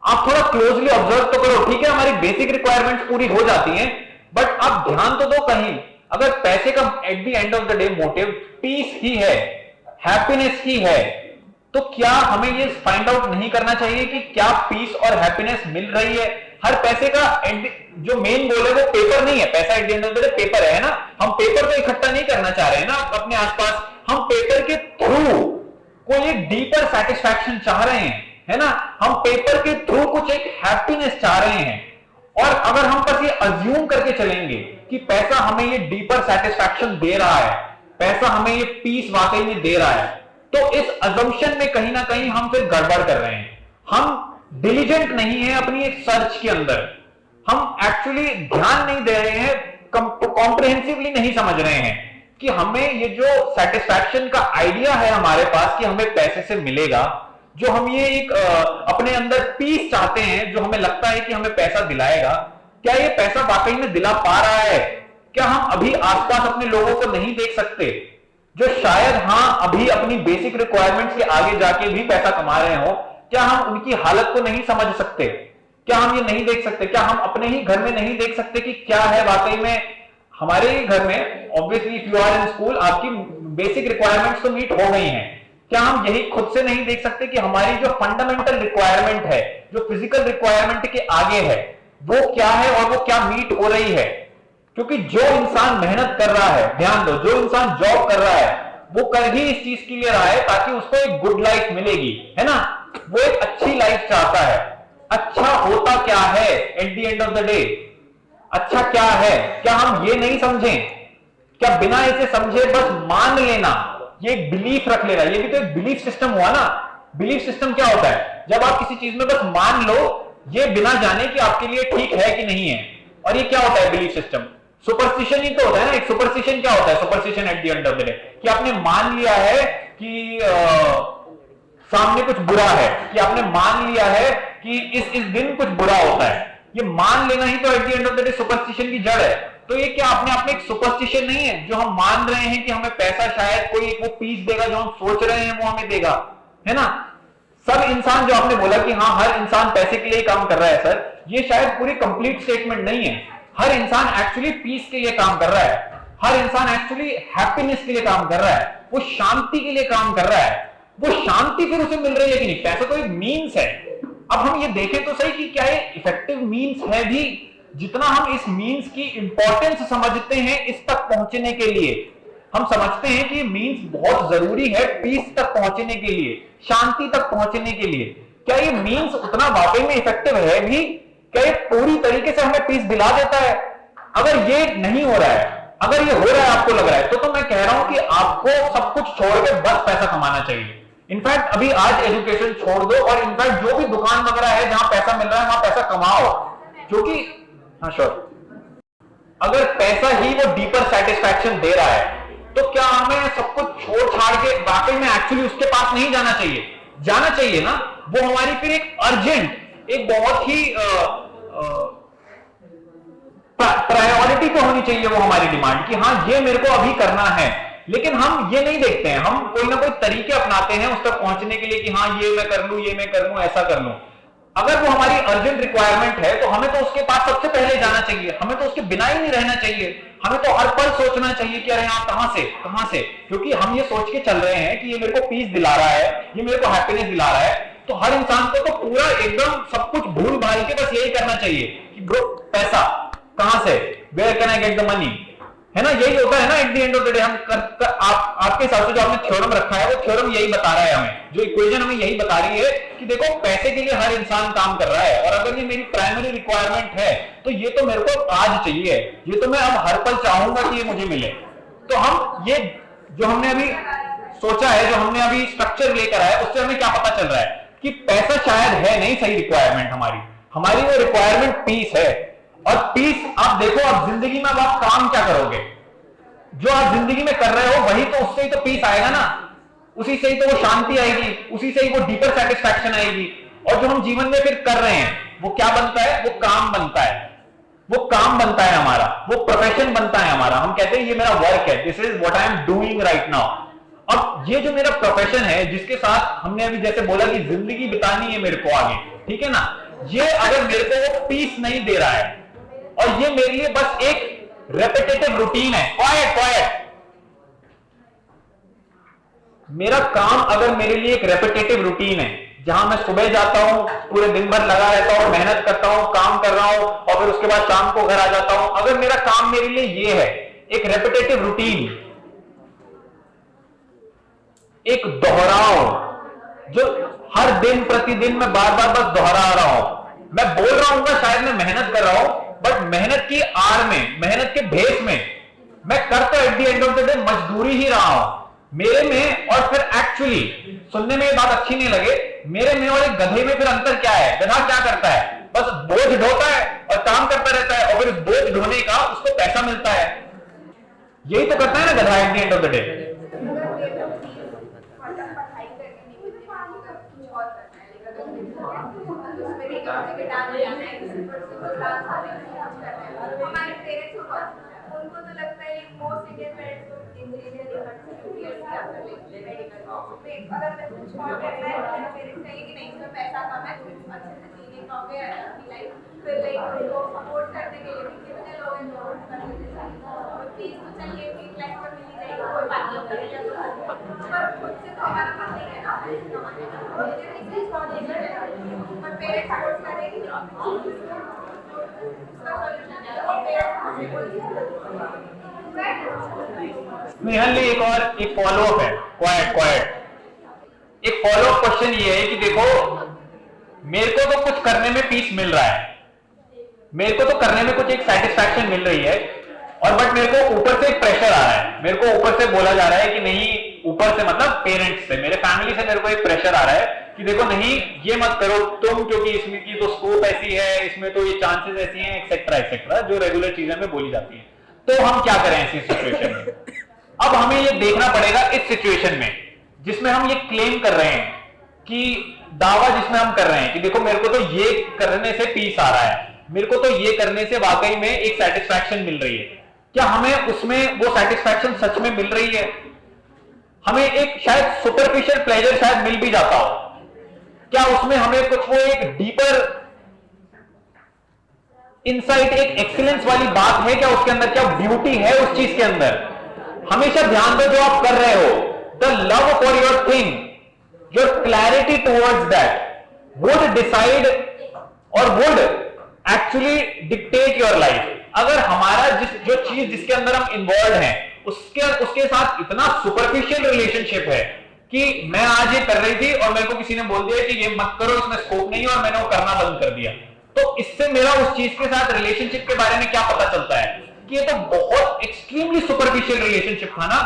आप थोड़ा क्लोजली ऑब्जर्व तो करो। ठीक है, हमारी बेसिक रिक्वायरमेंट्स पूरी हो जाती हैं, बट आप ध्यान तो दो कहीं, अगर पैसे का at the end of the day motive peace ही है, हैप्पीनेस ही है, तो क्या हमें ये फाइंड आउट नहीं करना चाहिए कि क्या पीस और हैप्पीनेस मिल रही है? हर पैसे का जो मेन गोल है वो पेपर नहीं है। पैसा eight the end of the day paper है ना। हम पेपर को इकट्ठा नहीं करना चाह रहे हैं ना अपने आसपास, हम पेपर के थ्रू कोई एक डीपर सेटिस्फैक्शन चाह रहे हैं, है ना। हम पेपर के थ्रू कुछ एक हैप्पीनेस चाह रहे हैं। और अगर हम बस ये अज्यूम करके चलेंगे कि पैसा हमें ये डीपर सेटिस्फैक्शन दे रहा है, पैसा हमें ये पीस वाकई में दे रहा है, तो इस अजम्पशन में कहीं ना कहीं हम फिर गड़बड़ कर रहे हैं। हम डिलीजेंट नहीं है अपनी एक सर्च के अंदर, हम एक्चुअली ध्यान नहीं दे रहे हैं, कॉम्प्रिहेंसिवली नहीं समझ रहे हैं कि हमें ये जो सेटिस्फैक्शन का आइडिया है हमारे पास कि हमें पैसे से मिलेगा, जो हम ये एक अपने अंदर पीस चाहते हैं, जो हमें लगता है कि हमें पैसा दिलाएगा, क्या ये पैसा वाकई में दिला पा रहा है? क्या हम अभी आसपास अपने लोगों को नहीं देख सकते जो शायद हाँ अभी अपनी बेसिक रिक्वायरमेंट्स के आगे जाके भी पैसा कमा रहे हो? क्या हम उनकी हालत को नहीं समझ सकते? क्या हम ये नहीं देख सकते? क्या हम अपने ही घर में नहीं देख सकते कि क्या है वाकई में हमारे ही घर में? Obviously if you are in school, आपकी बेसिक रिक्वायरमेंट्स तो मीट हो गई हैं। क्या हम यही खुद से नहीं देख सकते कि हमारी जो फंडामेंटल रिक्वायरमेंट है, जो फिजिकल रिक्वायरमेंट के आगे है, वो क्या है और वो क्या मीट हो रही है? क्योंकि जो इंसान मेहनत कर रहा है, ध्यान दो, जो इंसान जॉब कर रहा है, वो कर ही इस चीज के लिए रहा है ताकि उसको एक गुड लाइफ मिलेगी, है ना। वो एक अच्छी लाइफ चाहता है। अच्छा होता क्या है eight the end of the day? अच्छा क्या है? क्या हम ये नहीं समझें? क्या बिना इसे समझे बस मान लेना, ये एक बिलीफ रख लेना, ये भी तो एक बिलीफ सिस्टम हुआ ना। बिलीफ सिस्टम क्या होता है? जब आप किसी चीज में बस मान लो, ये बिना जाने कि आपके लिए ठीक है कि नहीं है। और ये क्या होता है बिलीफ सिस्टम? सुपरस्टिशन ही तो होता है ना। एक सुपरस्टिशन क्या होता है? Superstition eight the end of the day कि आपने मान लिया है कि सामने कुछ बुरा है, कि आपने मान लिया है कि इस दिन कुछ बुरा होता है। ये मान लेना ही तो eight the end of the day superstition की जड़ है। तो ये क्या अपने आप में एक सुपरस्टिशन नहीं है जो हम मान रहे हैं कि हमें पैसा शायद कोई वो पीस देगा जो हम सोच रहे हैं वो हमें देगा, है ना। सब इंसान, जो आपने बोला कि हाँ हर इंसान पैसे के लिए काम कर रहा है, सर ये शायद पूरी कंप्लीट स्टेटमेंट नहीं है। हर इंसान एक्चुअली पीस के लिए काम कर रहा है, हर इंसान एक्चुअली हैप्पीनेस के लिए काम कर रहा है, वो शांति के लिए काम कर रहा है। वो शांति फिर उसे मिल रही है कि नहीं? पैसा तो एक मीन्स है। अब हम ये देखें तो सही कि क्या ये इफेक्टिव मीन्स है भी, जितना हम इस मीन्स की इंपॉर्टेंस समझते हैं इस तक पहुंचने के लिए, हम समझते हैं कि मीन्स बहुत जरूरी है पीस तक पहुंचने के लिए, शांति तक पहुंचने के लिए। क्या ये मीन्स उतना वाकई में इफेक्टिव है भी? क्या ये पूरी तरीके से हमें पीस दिला देता है? अगर ये नहीं हो रहा है, अगर ये हो रहा है आपको लग रहा है, तो मैं कह रहा हूं कि आपको सब कुछ छोड़ के बस पैसा कमाना चाहिए। इनफैक्ट अभी आज एजुकेशन छोड़ दो और इनफैक्ट जो भी दुकान वगैरह है जहां पैसा मिल रहा है वहां पैसा कमाओ, क्योंकि हाँ श्योर, अगर पैसा ही वो डीपर सेटिस्फैक्शन दे रहा है तो क्या हमें सब कुछ छोड़ छाड़ के वाकई में एक्चुअली उसके पास नहीं जाना चाहिए? जाना चाहिए ना। वो हमारी फिर एक अर्जेंट, एक बहुत ही प्रायोरिटी पे होनी चाहिए वो हमारी डिमांड कि हाँ ये मेरे को अभी करना है। लेकिन हम ये नहीं देखते हैं, हम कोई ना कोई तरीके अपनाते हैं उस तक पहुंचने के लिए कि हाँ ये मैं कर लूं, ये मैं कर लूं, ऐसा कर लूं। अगर वो हमारी अर्जेंट रिक्वायरमेंट है तो हमें तो उसके पास सबसे पहले जाना चाहिए, हमें तो उसके बिना ही नहीं रहना चाहिए। हमें तो हर पल सोचना चाहिए कि अरे यहाँ कहां से, क्योंकि हम ये सोच के चल रहे हैं कि ये मेरे को पीस दिला रहा है, ये मेरे को हैप्पीनेस दिला रहा है। तो हर इंसान को तो पूरा एकदम सब कुछ भूल भाल के बस यही करना चाहिए कि ब्रो पैसा कहां से, where can I get the money, है ना? यही होता है ना at the end of the day. हम आपके हिसाब से जो आपने थ्योरम रखा है वो थ्योरम यही बता रहा है हमें, जो इक्वेशन हमें यही बता रही है कि देखो पैसे के लिए हर इंसान काम कर रहा है और अगर ये मेरी प्राइमरी रिक्वायरमेंट है तो ये तो मेरे को आज चाहिए, ये तो मैं अब हर पल चाहूंगा कि ये मुझे मिले। तो हम ये जो हमने अभी सोचा है, जो हमने अभी स्ट्रक्चर लेकर आया, उससे हमें क्या पता चल रहा है कि पैसा शायद है नहीं सही रिक्वायरमेंट हमारी वो रिक्वायरमेंट पीस है। और पीस आप देखो, आप जिंदगी में अब आप काम क्या करोगे, जो आप जिंदगी में कर रहे हो वही तो, उससे ही तो पीस आएगा ना, उसी से ही तो वो शांति आएगी, उसी से ही वो डीपर सेटिस्फैक्शन आएगी। और जो हम जीवन में फिर कर रहे हैं वो क्या बनता है? वो काम बनता है, वो काम बनता है हमारा, वो प्रोफेशन बनता है हमारा। हम कहते हैं ये मेरा वर्क है, this is what I am doing right now. अब ये जो मेरा प्रोफेशन है जिसके साथ हमने अभी जैसे बोला कि जिंदगी बितानी है मेरे को आगे, ठीक है ना, ये अगर मेरे को वो पीस नहीं दे रहा है और ये मेरे लिए बस एक रेपिटेटिव रूटीन है, क्वाइट, मेरा काम अगर मेरे लिए एक रेपिटेटिव रूटीन है जहां मैं सुबह जाता हूं, पूरे दिन भर लगा रहता हूं, मेहनत करता हूं, काम कर रहा हूं और फिर उसके बाद शाम को घर आ जाता हूं, अगर मेरा काम मेरे लिए ये है, एक रेपिटेटिव रूटीन, एक दोहराव, जो हर दिन प्रतिदिन मैं बार बार बस दोहरा रहा हूं, मैं बोल रहा हूं शायद मैं मेहनत कर रहा हूं, बट मेहनत की आड़ में, मेहनत के भेस में मैं कर तो eight the end of the day मजदूरी ही रहा हूं। मेरे में और फिर एक्चुअली सुनने में ये बात अच्छी नहीं लगे, मेरे में और एक गधे में फिर अंतर क्या है? गधा क्या करता है? बस बोझ ढोता है और काम करता रहता है और फिर बोझ ढोने का उसको पैसा मिलता है। यही तो करता है ना गधा eight the end of the day. हमारे पेरेंट्स को उनको तो लगता है मोस्ट इंडियन पेरेंट्स को इंजीनियरिंग मेडिकल, अगर मैं कुछ और करना है तो मेरे पेरेंट्स कहेंगे कि नहीं इसमें पैसा कम है, तुम अच्छे से जीने पाओगे अपनी लाइफ, फिर लाइक उनको सपोर्ट करने के लिए भी कितने लोग हैं जो कर देते हैं फीस तो चलिए ठीक लाइफ पर मिल जाएगी, कोई बात नहीं करेगा, पर खुद से तो हमारा मन नहीं है ना कमाने का, इंजीनियरिंग से बहुत इजी है पर पेरेंट्स सपोर्ट करेंगे निहल एक और एक फॉलोअप है, क्वाइट एक फॉलोअप क्वेश्चन ये है कि देखो मेरे को तो कुछ करने में पीस मिल रहा है, मेरे को तो करने में कुछ एक सेटिस्फैक्शन मिल रही है, और बट मेरे को ऊपर से एक प्रेशर आ रहा है, मेरे को ऊपर से बोला जा रहा है कि नहीं, ऊपर से मतलब पेरेंट्स से, मेरे फैमिली से मेरे को एक प्रेशर आ रहा है कि देखो नहीं ये मत करो तुम, क्योंकि इसमें की तो स्कोप ऐसी है, इसमें तो ये चांसेस ऐसी हैं, एक्सेट्रा एक्सेट्रा, जो रेगुलर चीजें में बोली जाती है। तो हम क्या करें ऐसी सिचुएशन में? अब हमें ये देखना पड़ेगा इस सिचुएशन में जिसमें हम ये क्लेम कर रहे हैं कि दावा जिसमें हम कर रहे हैं कि देखो मेरे को तो ये करने से पीस आ रहा है, मेरे को तो ये करने से वाकई में एक सेटिस्फैक्शन मिल रही है, क्या हमें उसमें वो सेटिस्फैक्शन सच में मिल रही है? हमें एक शायद सुपरफिशियल प्लेजर शायद मिल भी जाता हो, क्या उसमें हमें कुछ वो एक डीपर इनसाइट, एक एक्सीलेंस वाली बात है क्या उसके अंदर? क्या ब्यूटी है उस चीज के अंदर? हमेशा ध्यान दो जो आप कर रहे हो, the love for your thing, your clarity towards that would decide और would actually dictate your life. अगर हमारा जो चीज जिसके अंदर हम इन्वॉल्व हैं उसके साथ इतना सुपरफिशियल रिलेशनशिप है कि मैं आज ये कर रही थी और मेरे को किसी ने बोल दिया कि ये मत करो, इसमें स्कोप नहीं है, और मैंने वो करना बंद कर दिया। तो इससे मेरा उस चीज के साथ रिलेशनशिप के बारे में क्या पता चलता है कि ये तो बहुत एक्सट्रीमली सुपरफिशियल रिलेशनशिप था ना,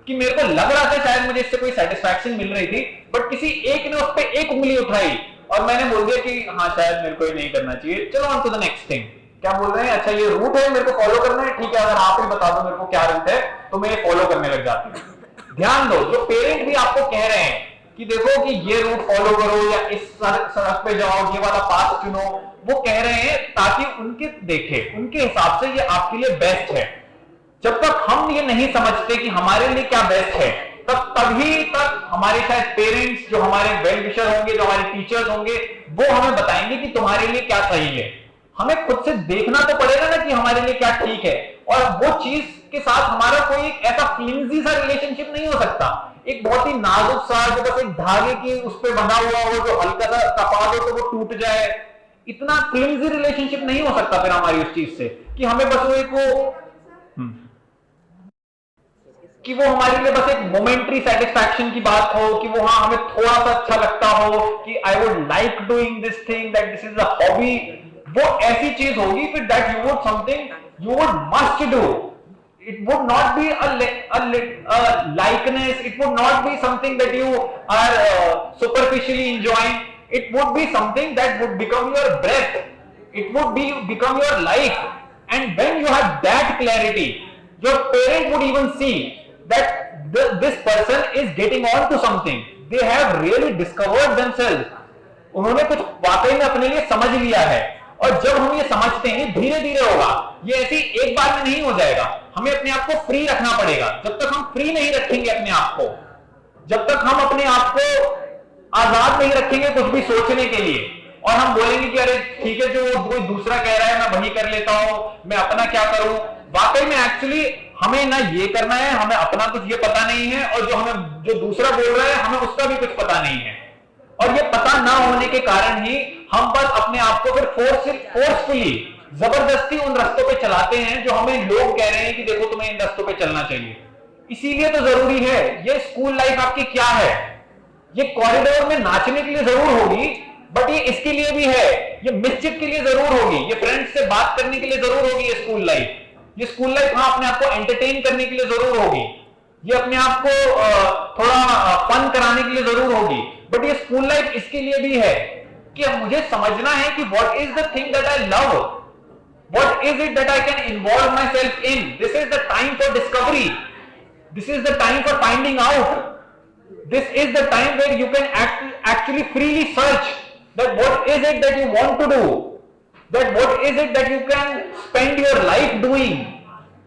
कि मेरे को लग रहा था शायद मुझे इससे कोई सेटिस्फैक्शन मिल रही थी, बट किसी एक ने उस पर एक उंगली उठाई और मैंने बोल दिया कि हाँ शायद मेरे को ये नहीं करना चाहिए, चलो on to the next thing. क्या बोल रहे हैं, अच्छा ये रूट है, मेरे को फॉलो करना है, ठीक है, अगर आप ही बता दो मेरे को क्या रूट है तो मैं ये फॉलो करने लग जाती हूँ। ध्यान दो, जो पेरेंट भी आपको कह रहे हैं कि देखो कि ये रूट फॉलो करो या इस सड़क पे जाओ, ये वाला पाथ चुनो, वो कह रहे हैं ताकि उनके देखे उनके हिसाब से ये आपके लिए बेस्ट है। जब तक हम ये नहीं समझते कि हमारे लिए क्या बेस्ट है, तभी तक हमारे शायद पेरेंट्स, जो हमारे वेल विशर होंगे, जो हमारे टीचर्स होंगे, वो हमें बताएंगे कि तुम्हारे लिए क्या सही है। हमें खुद से देखना तो पड़ेगा ना कि हमारे लिए क्या ठीक है, और वो चीज के साथ हमारा कोई ऐसा फ्लिमजी सा रिलेशनशिप नहीं हो सकता, एक बहुत ही नाजुक सा, जो बस एक धागे की उस पर बंधा हुआ हो, जो हल्का सा तपा दो तो वो टूट जाए, इतना फ्लिमजी रिलेशनशिप नहीं हो सकता फिर हमारी उस चीज से कि हमें बस वो एक कि वो हमारे लिए बस एक मोमेंट्री सेटिस्फैक्शन की बात हो, कि वो हाँ हमें थोड़ा सा अच्छा लगता हो कि I would like doing this thing, that this is a hobby. वो ऐसी चीज होगी फिर that you would something you would must do. It would not be a likeness, it would not be something that you are superficially enjoying, it would be something that would become your breath, it would become your life. And when you have that clarity, your parent would even see that this person is getting on to something, they have really discovered themselves, उन्होंने कुछ वाकई में अपने लिए समझ लिया है। और जब हम ये समझते हैं, धीरे धीरे होगा, ये ऐसी एक बार में नहीं हो जाएगा, हमें अपने आप को फ्री रखना पड़ेगा। जब तक हम फ्री नहीं रखेंगे अपने आप को, जब तक हम अपने आप को आजाद नहीं रखेंगे कुछ भी सोचने के लिए, और हम बोलेंगे कि अरे ठीक है, जो कोई दूसरा कह रहा है मैं वही कर लेता हूं, मैं अपना क्या करूं, वाकई में एक्चुअली हमें ना ये करना है, हमें अपना कुछ ये पता नहीं है, और जो दूसरा बोल रहा है हमें उसका भी कुछ पता नहीं है। और ये पता ना होने के कारण ही हम बस अपने आप को फिर फोर्सफुली, जबरदस्ती उन रास्तों पे चलाते हैं जो हमें लोग कह रहे हैं कि देखो तुम्हें इन रास्तों पे चलना चाहिए। इसीलिए तो जरूरी है, ये स्कूल लाइफ आपकी क्या है, ये कॉरिडोर में नाचने के लिए जरूर होगी, बट ये इसके लिए भी है, ये मिस्चिफ के लिए जरूर होगी, ये फ्रेंड्स से बात करने के लिए जरूर होगी। ये स्कूल लाइफ हाँ अपने आप को एंटरटेन करने के लिए जरूर होगी, ये अपने आप को थोड़ा फन कराने के लिए जरूर होगी, बट ये स्कूल लाइफ इसके लिए भी है कि मुझे समझना है कि what is the thing that I love, what is it that I can involve myself in. This is the time for discovery, this is the time for finding out, this is the time where you can actually freely search that what is it that you want to do, that what is it that you can spend your life doing।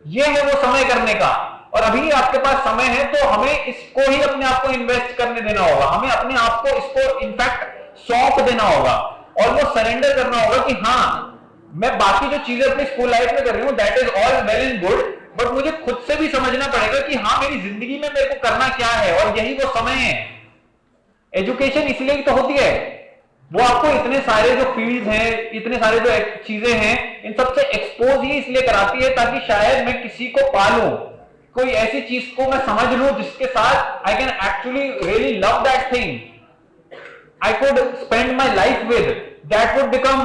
ये है वो समय करने का, और अभी आपके पास समय है तो हमें इसको ही अपने आप को इन्वेस्ट करने देना होगा, हमें अपने आप को इसको इनफैक्ट सौंप देना होगा, और वो सरेंडर करना होगा कि हाँ मैं बाकी जो चीजें अपनी स्कूल लाइफ में कर रही हूँ that is all well and good, but मुझे खुद से भी समझना पड़ेगा कि हाँ मेरी जिंदगी में मेरे को करना क्या है, और यही वो समय है। एजुकेशन इसलिए तो होती है, वो आपको इतने सारे जो फील्ड्स हैं, इतने सारे जो चीजें हैं, इन सबसे एक्सपोज ही इसलिए कराती है ताकि शायद मैं किसी को पालूं, कोई ऐसी चीज को मैं समझ लूं जिसके साथ I can actually really love that thing, I could spend my life with, that would become,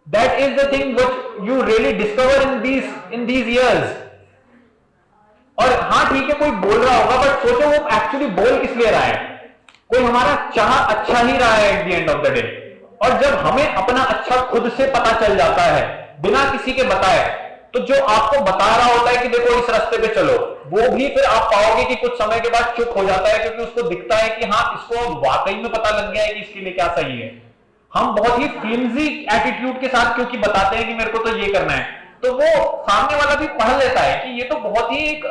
that is the thing which you really discover in these years। और हाँ ठीक है कोई बोल रहा होगा, बट सोचो वो एक्चुअली बोल किस लिए रहा है, कोई हमारा चाह अच्छा ही रहा है eight the end of the day. और जब हमें अपना अच्छा खुद से पता चल जाता है बिना किसी के बताए, तो जो आपको बता रहा होता है कि देखो इस रास्ते पे चलो, वो भी फिर आप पाओगे कि कुछ समय के बाद चुप हो जाता है, क्योंकि उसको दिखता है कि हाँ इसको वाकई में पता लग गया है कि इसके लिए क्या सही है। हम बहुत ही फ्लिमजी एटीट्यूड के साथ क्योंकि बताते हैं कि मेरे को तो ये करना है, तो वो सामने वाला भी पढ़ लेता है कि ये तो बहुत ही एक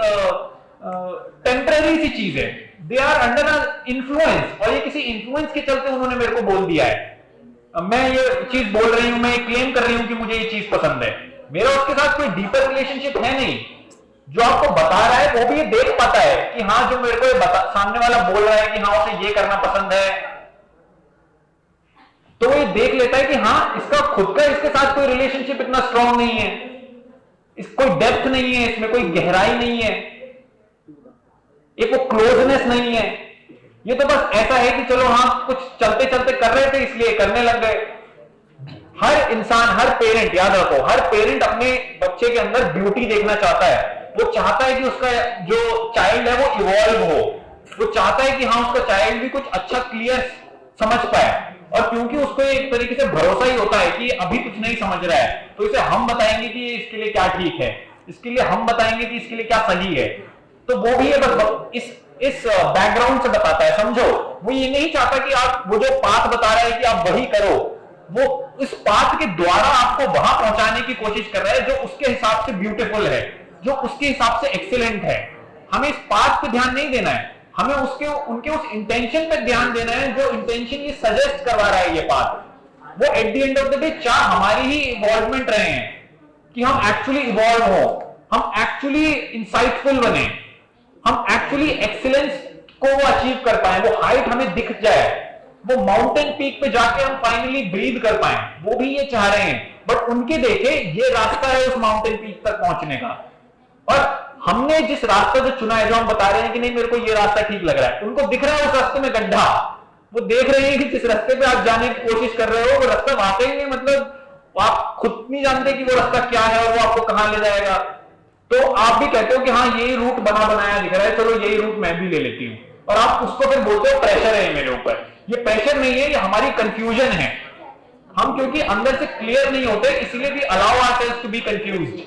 टेम्पररी सी चीज है, दे आर अंडर इन्फ्लुएंस, और ये किसी इन्फ्लुएंस के चलते उन्होंने मेरे को बोल दिया है, मैं ये चीज बोल रही हूं, मैं क्लेम कर रही हूं कि मुझे ये चीज पसंद है, मेरा उसके साथ कोई डीपर रिलेशनशिप है नहीं। जो आपको बता रहा है वो भी ये देख पाता है कि हाँ जो मेरे को सामने वाला बोल रहा है कि हाँ उसे ये करना पसंद है, तो ये देख लेता है कि हाँ इसका खुद का इसके साथ कोई रिलेशनशिप इतना स्ट्रांग नहीं है, कोई डेप्थ नहीं है, इसमें कोई गहराई नहीं है, एक वो क्लोजनेस नहीं है, ये तो बस ऐसा है कि चलो हाँ कुछ चलते चलते कर रहे थे इसलिए करने लग गए। हर इंसान, हर पेरेंट, याद रखो, हर पेरेंट अपने बच्चे के अंदर ब्यूटी देखना चाहता है। वो चाहता है कि उसका जो चाइल्ड है वो इवॉल्व हो, वो चाहता है कि हाँ उसका चाइल्ड भी कुछ अच्छा क्लियर समझ पाए। और क्योंकि उसको एक तरीके से भरोसा ही होता है कि अभी कुछ नहीं समझ रहा है, तो इसे हम बताएंगे कि इसके लिए क्या ठीक है, इसके लिए हम बताएंगे कि इसके लिए क्या सही है। तो वो भी है बस इस बैकग्राउंड से बताता है, समझो। वो ये नहीं चाहता कि आप वो जो पाथ बता रहा है कि आप वही करो, वो इस पाथ के द्वारा आपको वहां पहुंचाने की कोशिश कर रहा है जो उसके हिसाब से ब्यूटीफुल है, जो उसके हिसाब से एक्सीलेंट है। हमें इस पाथ पे ध्यान नहीं देना है, हमें उनके उस इंटेंशन पे ध्यान देना है जो इंटेंशन ये सजेस्ट करवा रहा है ये पाथ। वो eight the end of the day चाह हमारी ही इवॉल्वमेंट रहे हैं कि हम एक्चुअली इवॉल्व हो, हम एक्चुअली इंसाइटफुल बने, हम एक्चुअली एक्सीलेंस को वो अचीव कर पाए, वो हाइट हमें दिख जाए, वो माउंटेन पीक पे जाके हम फाइनली ब्रीथ कर पाए, वो भी ये चाह रहे हैं। बट उनके देखे ये रास्ता है उस माउंटेन पीक तक पहुंचने का, और हमने जिस रास्ते को चुना है, जो हम बता रहे हैं कि नहीं मेरे को ये रास्ता ठीक लग रहा है, उनको दिख रहा है उस रास्ते में गड्ढा। वो देख रहे हैं कि जिस रास्ते पे आप जाने की कोशिश कर रहे हो वो रास्ता वाकई में, मतलब आप खुद नहीं जानते कि वो रास्ता क्या है और वो आपको कहां ले जाएगा। तो आप भी कहते हो कि हाँ यही रूट बना बनाया दिख रहा है, चलो यही रूट मैं भी ले लेती हूँ, और आप उसको फिर बोलते हो प्रेशर है मेरे ऊपर। ये प्रेशर नहीं है, ये हमारी कंफ्यूजन है। हम क्योंकि अंदर से क्लियर नहीं होते, इसलिए भी allow ourselves to be confused.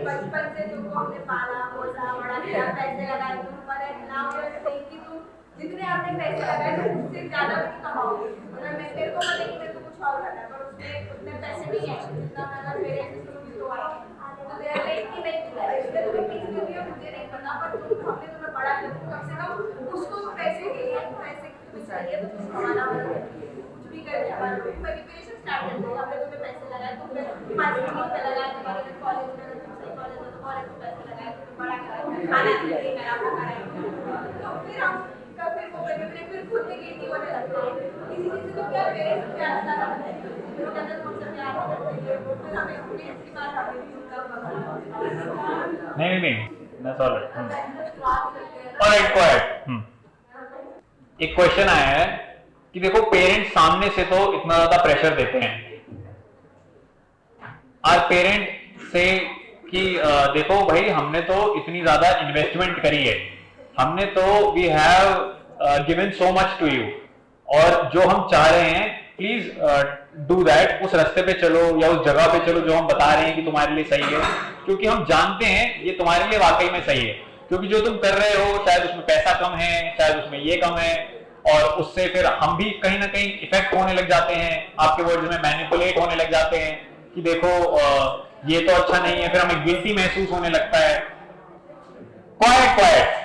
बचपन से तुमको हमने पाला पोसा बड़ा किया, पैसे लगाए तुम पर, नाउ यू आर सेइंग कि तुम जितने आपने पैसे लगाए तुम उससे ज्यादा भी कमाओगे। मतलब मैं मेरे को पता कि मेरे को कुछ और करना है, पर उसमें उतने पैसे नहीं है जितना मेरा पेरेंट्स को आए। तो दे आर लाइक कि नहीं इसलिए तुम्हें किस के लिए मुझे नहीं पता, पर तुम हमने तुम्हें बड़ा किया, कम से कम उसको पैसे के लिए पैसे तुम्हें चाहिए तो तुम कमाना होगा, कुछ भी करके मैनिपुलेशन स्टार्ट कर दिया। हमने तुम्हें पैसे लगाए, तुम 5 मिनट पे लगाए, तुम्हारे कॉलेज में कॉलेज में पैसे लगाए, बड़ा खाना नहीं मेरा कराए, तो फिर हम फिर वो फिर खुद में गिल्टी होने लगते हैं। किसी चीज को क्या पेरेंट्स प्यार करना है, फिर कहते हैं तुमसे प्यार करते हैं, फिर हमें पेरेंट्स की बात आती है। नहीं दैट्स ऑल राइट। क्वाइट एक क्वेश्चन आया है कि देखो पेरेंट्स सामने से तो इतना ज्यादा प्रेशर देते हैं, आज पेरेंट से कि देखो भाई हमने तो इतनी ज्यादा इन्वेस्टमेंट करी है, हमने तो we have given so much to you, और जो हम चाह रहे हैं प्लीज डू दैट, उस रास्ते पे चलो या उस जगह पे चलो जो हम बता रहे हैं कि तुम्हारे लिए सही है, क्योंकि हम जानते हैं ये तुम्हारे लिए वाकई में सही है। क्योंकि जो तुम कर रहे हो शायद उसमें पैसा कम है, शायद उसमें ये कम है, और उससे फिर हम भी कहीं ना कहीं इफेक्ट होने लग जाते हैं, आपके वर्ड्स में मैनिपुलेट होने लग जाते हैं कि देखो ये तो अच्छा नहीं है, फिर हमें गिल्टी महसूस होने लगता है। क्वाइट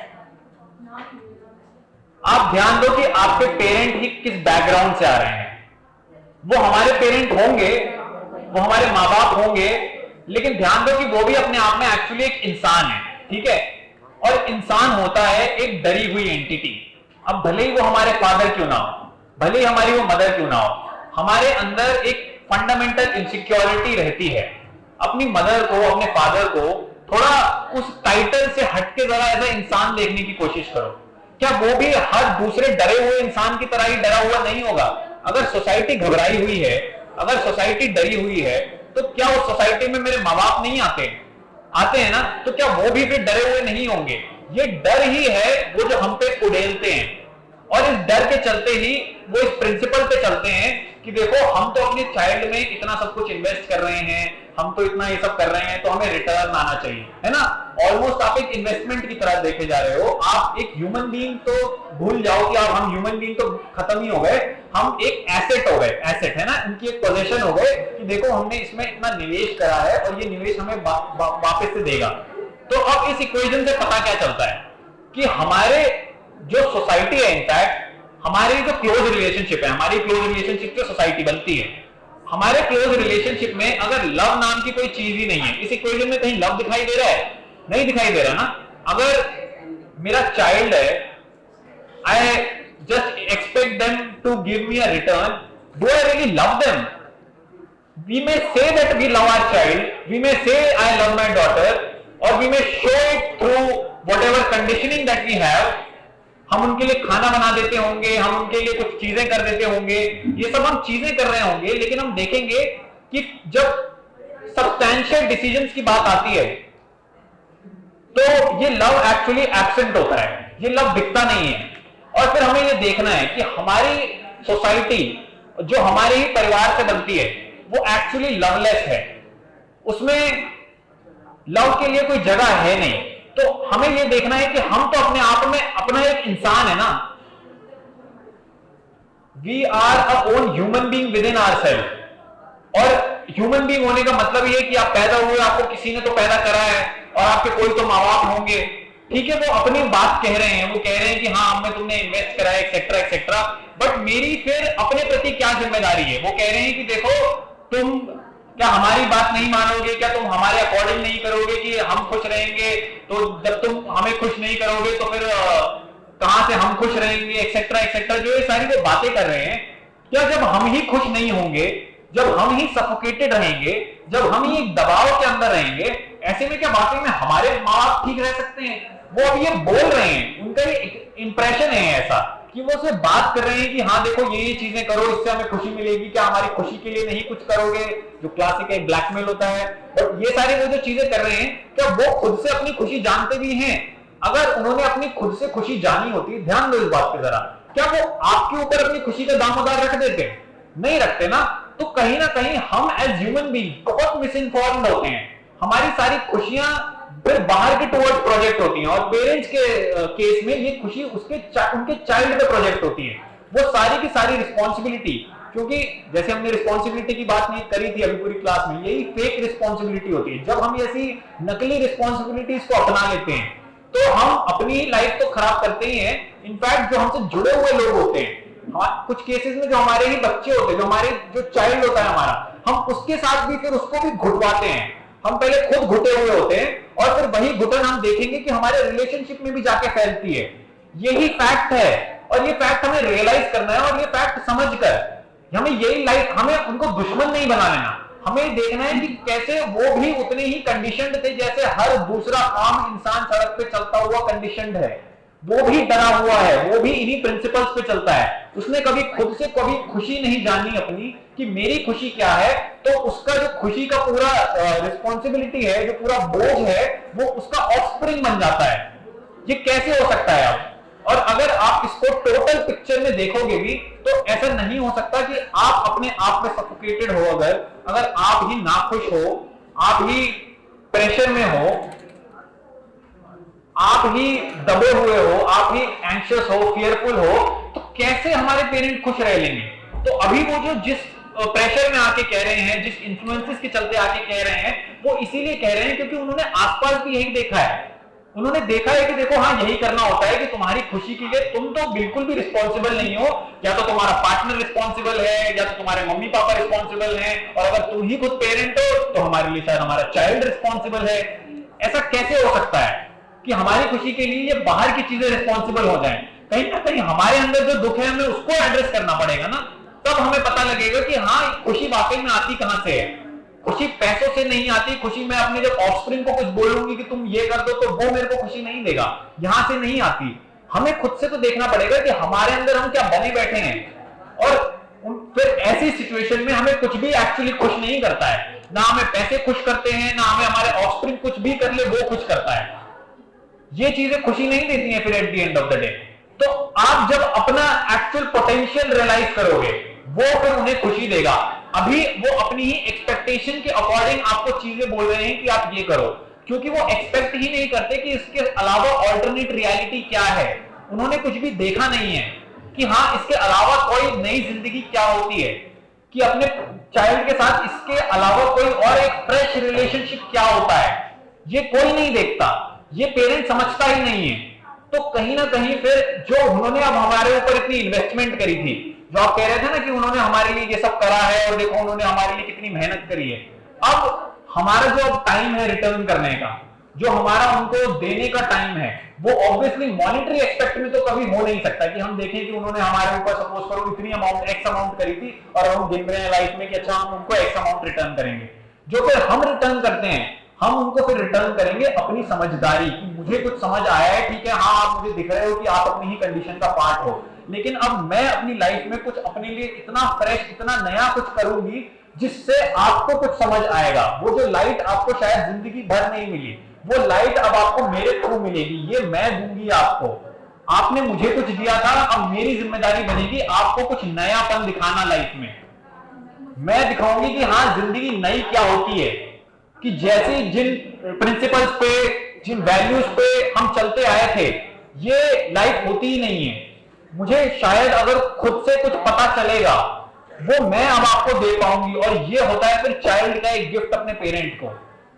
आप ध्यान दो कि आपके पेरेंट ही किस बैकग्राउंड से आ रहे हैं। वो हमारे पेरेंट होंगे, वो हमारे माँ बाप होंगे, लेकिन ध्यान दो कि वो भी अपने आप में एक्चुअली एक इंसान है, ठीक है। और इंसान होता है एक डरी हुई एंटिटी। अब भले ही वो हमारे फादर क्यों ना हो, भले ही हमारी वो मदर क्यों ना हो, हमारे अंदर एक फंडामेंटल इनसिक्योरिटी रहती है। अपनी मदर को, अपने फादर को थोड़ा उस टाइटल से हटके जरा ऐसा इंसान देखने की कोशिश करो। क्या वो भी हर दूसरे डरे हुए इंसान की तरह ही डरा हुआ नहीं होगा? अगर सोसाइटी घबराई हुई है, अगर सोसाइटी डरी हुई है, तो क्या उस सोसाइटी में मेरे माँ बाप नहीं आते हैं ना, तो क्या वो भी फिर डरे हुए नहीं होंगे? ये डर ही है वो जो हम पे उड़ेलते हैं, और इस डर के चलते ही वो इस प्रिंसिपल पे चलते हैं कि देखो हम तो अपने चाइल्ड में इतना सब कुछ इन्वेस्ट कर रहे हैं, हम तो इतना ये सब कर रहे हैं, तो हमें रिटर्न आना चाहिए, है ना। ऑलमोस्ट आप एक इन्वेस्टमेंट की तरह देखे जा रहे हो। आप एक ह्यूमन बीइंग तो भूल जाओ कि आप, हम ह्यूमन बीइंग तो खत्म ही हो गए, हम एक एसेट हो गए, एसेट है ना, इनकी एक पोजीशन हो गए कि देखो हमने इसमें इतना निवेश करा है और ये निवेश हमें वापस से देगा। तो अब इस इक्वेशन से पता क्या चलता है कि हमारे जो सोसाइटी है, इनफैक्ट हमारी जो क्लोज रिलेशनशिप है, हमारी क्लोज रिलेशनशिप से सोसाइटी बनती है। हमारे क्लोज रिलेशनशिप में अगर लव नाम की कोई चीज ही नहीं है, इस इक्वेशन में कहीं लव दिखाई दे रहा है? नहीं दिखाई दे रहा ना। अगर मेरा चाइल्ड है, I just expect them to give me a return, do I really love them? we may say that we love our child, we may say I love my daughter, or we may show it through whatever conditioning that we have. हम उनके लिए खाना बना देते होंगे, हम उनके लिए कुछ चीजें कर देते होंगे, ये सब हम चीजें कर रहे होंगे, लेकिन हम देखेंगे कि जब सब्सटैंशियल डिसीजंस की बात आती है तो ये लव एक्चुअली एब्सेंट होता है, ये लव दिखता नहीं है। और फिर हमें ये देखना है कि हमारी सोसाइटी जो हमारे ही परिवार से बनती है वो एक्चुअली लवलेस है, उसमें लव के लिए कोई जगह है नहीं। तो हमें यह देखना है कि हम तो अपने आप में अपना एक इंसान है ना, we are a own human being within ourself. और ह्यूमन बीइंग होने का मतलब यह कि आप पैदा हुए, आपको किसी ने तो पैदा करा है और आपके कोई तो माँ बाप होंगे, ठीक है, वो अपनी बात कह रहे हैं, वो कह रहे हैं कि हाँ हमने तुमने इन्वेस्ट करा है एक्सेट्रा एक्सेट्रा, बट मेरी फिर अपने प्रति क्या जिम्मेदारी है? वो कह रहे हैं कि देखो तुम क्या हमारी बात नहीं मानोगे, क्या तुम हमारे अकॉर्डिंग नहीं करोगे कि हम खुश रहेंगे, तो जब तुम हमें खुश नहीं करोगे तो फिर कहां से हम खुश रहेंगे, एक्सेट्रा एक्सेट्रा, जो ये सारी वो बातें कर रहे हैं। क्या जब हम ही खुश नहीं होंगे, जब हम ही सफोकेटेड रहेंगे, जब हम ही एक दबाव के अंदर रहेंगे, ऐसे में क्या वाकई में हमारे माँ बाप ठीक रह सकते हैं? वो अब ये बोल रहे हैं, उनका ये इंप्रेशन है ऐसा कि वो सिर्फ बात कर रहे हैं कि हाँ देखो ये चीजें करो, इससे हमें खुशी मिलेगी, क्या हमारी खुशी के लिए नहीं कुछ करोगे, जो क्लासिक एक ब्लैकमेल होता है। बट ये सारी वो जो चीजें कर रहे हैं, क्या वो खुद से अपनी खुशी जानते भी हैं? अगर उन्होंने अपनी खुद से खुशी जानी होती, ध्यान दो इस बात पे जरा, क्या वो आपके ऊपर अपनी खुशी का दामोदार रख देते? नहीं रखते ना। तो कहीं ना कहीं हम एज ह्यूमन बीइंग बहुत मिस इन्फॉर्म्ड होते हैं। हमारी सारी खुशियां फिर बाहर के टुवर्ड्स प्रोजेक्ट होती हैं, और पेरेंट्स के केस में ये खुशी उनके चाइल्ड पे प्रोजेक्ट होती है। वो सारी की सारी रिस्पॉन्सिबिलिटी, क्योंकि जैसे हमने रिस्पॉन्सिबिलिटी की बात नहीं करी थी अभी पूरी क्लास में, यही फेक रिस्पॉन्सिबिलिटी होती है। जब हम ऐसी नकली रिस्पॉन्सिबिलिटीज को अपना लेते हैं तो हम अपनी लाइफ तो खराब करते ही हैं, इनफैक्ट जो हमसे जुड़े हुए लोग होते हैं, कुछ केसेस में जो हमारे ही बच्चे होते हैं, जो हमारे जो चाइल्ड होता है हमारा, हम उसके साथ भी फिर उसको भी घुटवाते हैं। हम पहले खुद घुटे हुए होते हैं और फिर वही घुटन हम देखेंगे कि हमारे रिलेशनशिप में भी जाके फैलती है। यही फैक्ट है, और ये फैक्ट हमें रियलाइज करना है, और ये फैक्ट समझकर हमें यही लाइफ, हमें उनको दुश्मन नहीं बना लेना। हमें देखना है कि कैसे वो भी उतने ही कंडीशनड थे जैसे हर दूसरा आम इंसान सड़क पे चलता हुआ कंडीशनड है। वो भी डरा हुआ है, वो भी इन्हीं प्रिंसिपल्स पे चलता है। उसने कभी खुद से कभी खुशी नहीं जानी अपनी कि मेरी खुशी क्या है, तो उसका जो खुशी का पूरा रिस्पॉन्सिबिलिटी है, जो पूरा बोझ है, वो उसका ऑफस्प्रिंग बन जाता है। ये कैसे हो सकता है अब? और अगर आप इसको टोटल पिक्चर में देखोगे भी तो ऐसा नहीं हो सकता कि आप अपने आप में सफोकेटेड हो, अगर आप ही नाखुश हो, आप ही प्रेशर में हो, आप ही दबे हुए हो, आप ही एंशियस हो, फियरफुल हो, तो कैसे हमारे पेरेंट खुश रह लेंगे? तो अभी वो जो जिस प्रेशर में आके कह रहे हैं, जिस इन्फ्लुएंसेस के चलते आके कह रहे हैं, वो इसीलिए कह रहे हैं क्योंकि उन्होंने आसपास भी यही देखा है। उन्होंने देखा है कि देखो हाँ यही करना होता है कि तुम्हारी खुशी के लिए तुम तो बिल्कुल भी रिस्पॉन्सिबल नहीं हो, या तो तुम्हारा पार्टनर रिस्पॉन्सिबल है, या तो तुम्हारे मम्मी पापा रिस्पॉन्सिबल हैं, और अगर तुम ही खुद पेरेंट हो तो हमारे लिए शायद हमारा चाइल्ड रिस्पॉन्सिबल है। ऐसा कैसे हो सकता है कि हमारी खुशी के लिए ये बाहर की चीजें रिस्पॉन्सिबल हो जाएं? कहीं ना कहीं हमारे अंदर जो दुख है हमें उसको एड्रेस करना पड़ेगा ना, तब हमें पता लगेगा कि हाँ खुशी वाकई में आती कहां से है। खुशी पैसों से नहीं आती। खुशी मैं अपने जब ऑफस्प्रिंग को कुछ बोलूंगी कि तुम ये कर दो तो वो मेरे को खुशी नहीं देगा, यहां से नहीं आती। हमें खुद से तो देखना पड़ेगा कि हमारे अंदर हम क्या बने बैठे हैं, और फिर ऐसी सिचुएशन में हमें कुछ भी एक्चुअली खुश नहीं करता है। ना हमें पैसे खुश करते हैं, ना हमें हमारे ऑफस्प्रिंग कुछ भी कर ले वो खुश करता है। ये चीजें खुशी नहीं देती हैं फिर eight the end of the day. तो आप जब अपना एक्चुअल पोटेंशियल रियलाइज करोगे वो फिर उन्हें खुशी देगा। अभी वो अपनी ही एक्सपेक्टेशन के अकॉर्डिंग आपको चीजें बोल रहे हैं कि आप ये करो, क्योंकि वो एक्सपेक्ट ही नहीं करते कि इसके अलावा ऑल्टरनेट रियलिटी क्या है। उन्होंने कुछ भी देखा नहीं है कि हाँ इसके अलावा कोई नई जिंदगी क्या होती है, कि अपने चाइल्ड के साथ इसके अलावा कोई और एक फ्रेश रिलेशनशिप क्या होता है, ये कोई नहीं देखता, ये पेरेंट समझता ही नहीं है। तो कहीं ना कहीं फिर जो उन्होंने अब हमारे ऊपर इतनी इन्वेस्टमेंट करी थी, जो आप कह रहे थे ना कि उन्होंने हमारे लिए ये सब करा है और देखो उन्होंने हमारे लिए कितनी मेहनत करी है, अब हमारा जो अब टाइम है रिटर्न करने का, जो हमारा उनको देने का टाइम है, वो ऑब्वियसली मॉनिटरी एक्सपेक्ट में तो कभी हो नहीं सकता कि हम देखें कि उन्होंने हमारे ऊपर सपोज करो इतनी अमाउंट एक्स अमाउंट करी थी और हम गिन रहे हैं लाइफ में कि अच्छा हम उनको एक्स अमाउंट रिटर्न करेंगे। जो फिर हम रिटर्न करते हैं, हम उनको फिर रिटर्न करेंगे अपनी समझदारी कि मुझे कुछ समझ आया है, ठीक है, हाँ आप मुझे दिख रहे हो कि आप अपनी ही कंडीशन का पार्ट हो, लेकिन अब मैं अपनी लाइफ में कुछ अपने लिए इतना फ्रेश, इतना नया कुछ करूंगी जिससे आपको कुछ समझ आएगा। वो जो लाइट आपको शायद जिंदगी भर नहीं मिली, वो लाइट अब आपको मेरे थ्रू मिलेगी, ये मैं दूंगी आपको। आपने मुझे कुछ दिया था, अब मेरी जिम्मेदारी बनेगी आपको कुछ नयापन दिखाना लाइफ में। मैं दिखाऊंगी कि हाँ जिंदगी नई क्या होती है, कि जैसे जिन प्रिंसिपल्स पे, जिन वैल्यूज पे हम चलते आए थे, ये लाइफ होती ही नहीं है। मुझे शायद अगर खुद से कुछ पता चलेगा वो मैं अब आपको दे पाऊंगी। और ये होता है फिर चाइल्ड का एक गिफ्ट अपने पेरेंट को।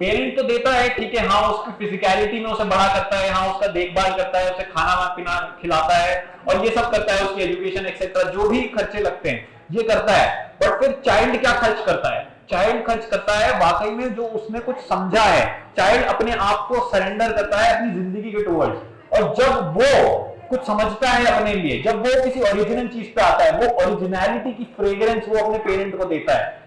पेरेंट तो देता है, ठीक है, हाँ उसकी फिजिकलिटी में उसे बड़ा करता है, हाँ उसका देखभाल करता है, उसे खाना पीना खिलाता है और ये सब करता है, उसकी एजुकेशन एक्सेट्रा जो भी खर्चे लगते हैं ये करता है। बट फिर चाइल्ड क्या खर्च करता है? चाइल्ड खर्च करता है वाकई में जो उसने कुछ समझा है। चाइल्ड अपने आप को सरेंडर करता है अपनी जिंदगी के टुवर्ड्स, और जब वो कुछ समझता है अपने लिए, जब वो किसी ओरिजिनल चीज पे आता है, वो ओरिजिनलिटी की फ्रेग्रेंस वो अपने पेरेंट को देता है।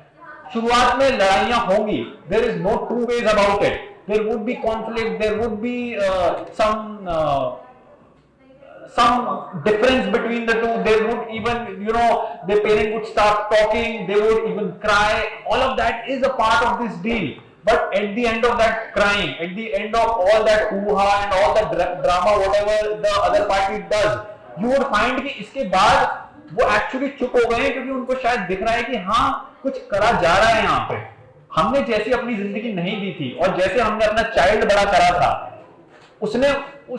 शुरुआत में लड़ाइयां होंगी, there is no two ways about it, there would be conflict, there would be some difference between the two. They would even, the parent would start talking, they would even cry. All of that is a part of this deal. But at the end of that crying, at the end of all that hoo-ha and all that drama, whatever the other party does, you would find कि इसके बाद वो actually चुप हो गए हैं, क्योंकि उनको शायद दिख रहा है कि हाँ कुछ करा जा रहा है यहाँ पे। हमने जैसी अपनी जिंदगी नहीं दी थी और जैसे हमने अपना चाइल्ड बड़ा करा था, उसने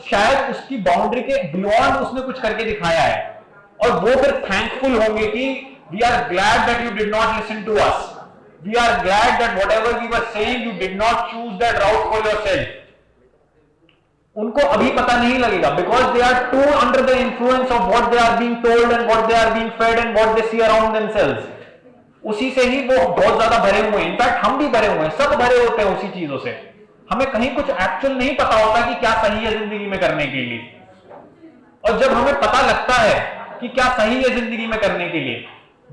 शायद उसकी बाउंड्री के बियॉन्ड उसने कुछ करके दिखाया है, और वो फिर थैंकफुल होंगे कि we are glad that you did not listen to us, we are glad that whatever we were saying you did not choose that route for yourself. उनको अभी पता नहीं लगेगा, because they are too under the influence of what they are being told and what they are being fed and what they see around themselves. उसी से ही वो बहुत ज्यादा भरे हुए हैं। इनफैक्ट हम भी भरे हुए हैं, सब भरे होते हैं उसी चीजों से। हमें कहीं कुछ एक्चुअल नहीं पता होता कि क्या सही है जिंदगी में करने के लिए, और जब हमें पता लगता है कि क्या सही है जिंदगी में करने के लिए,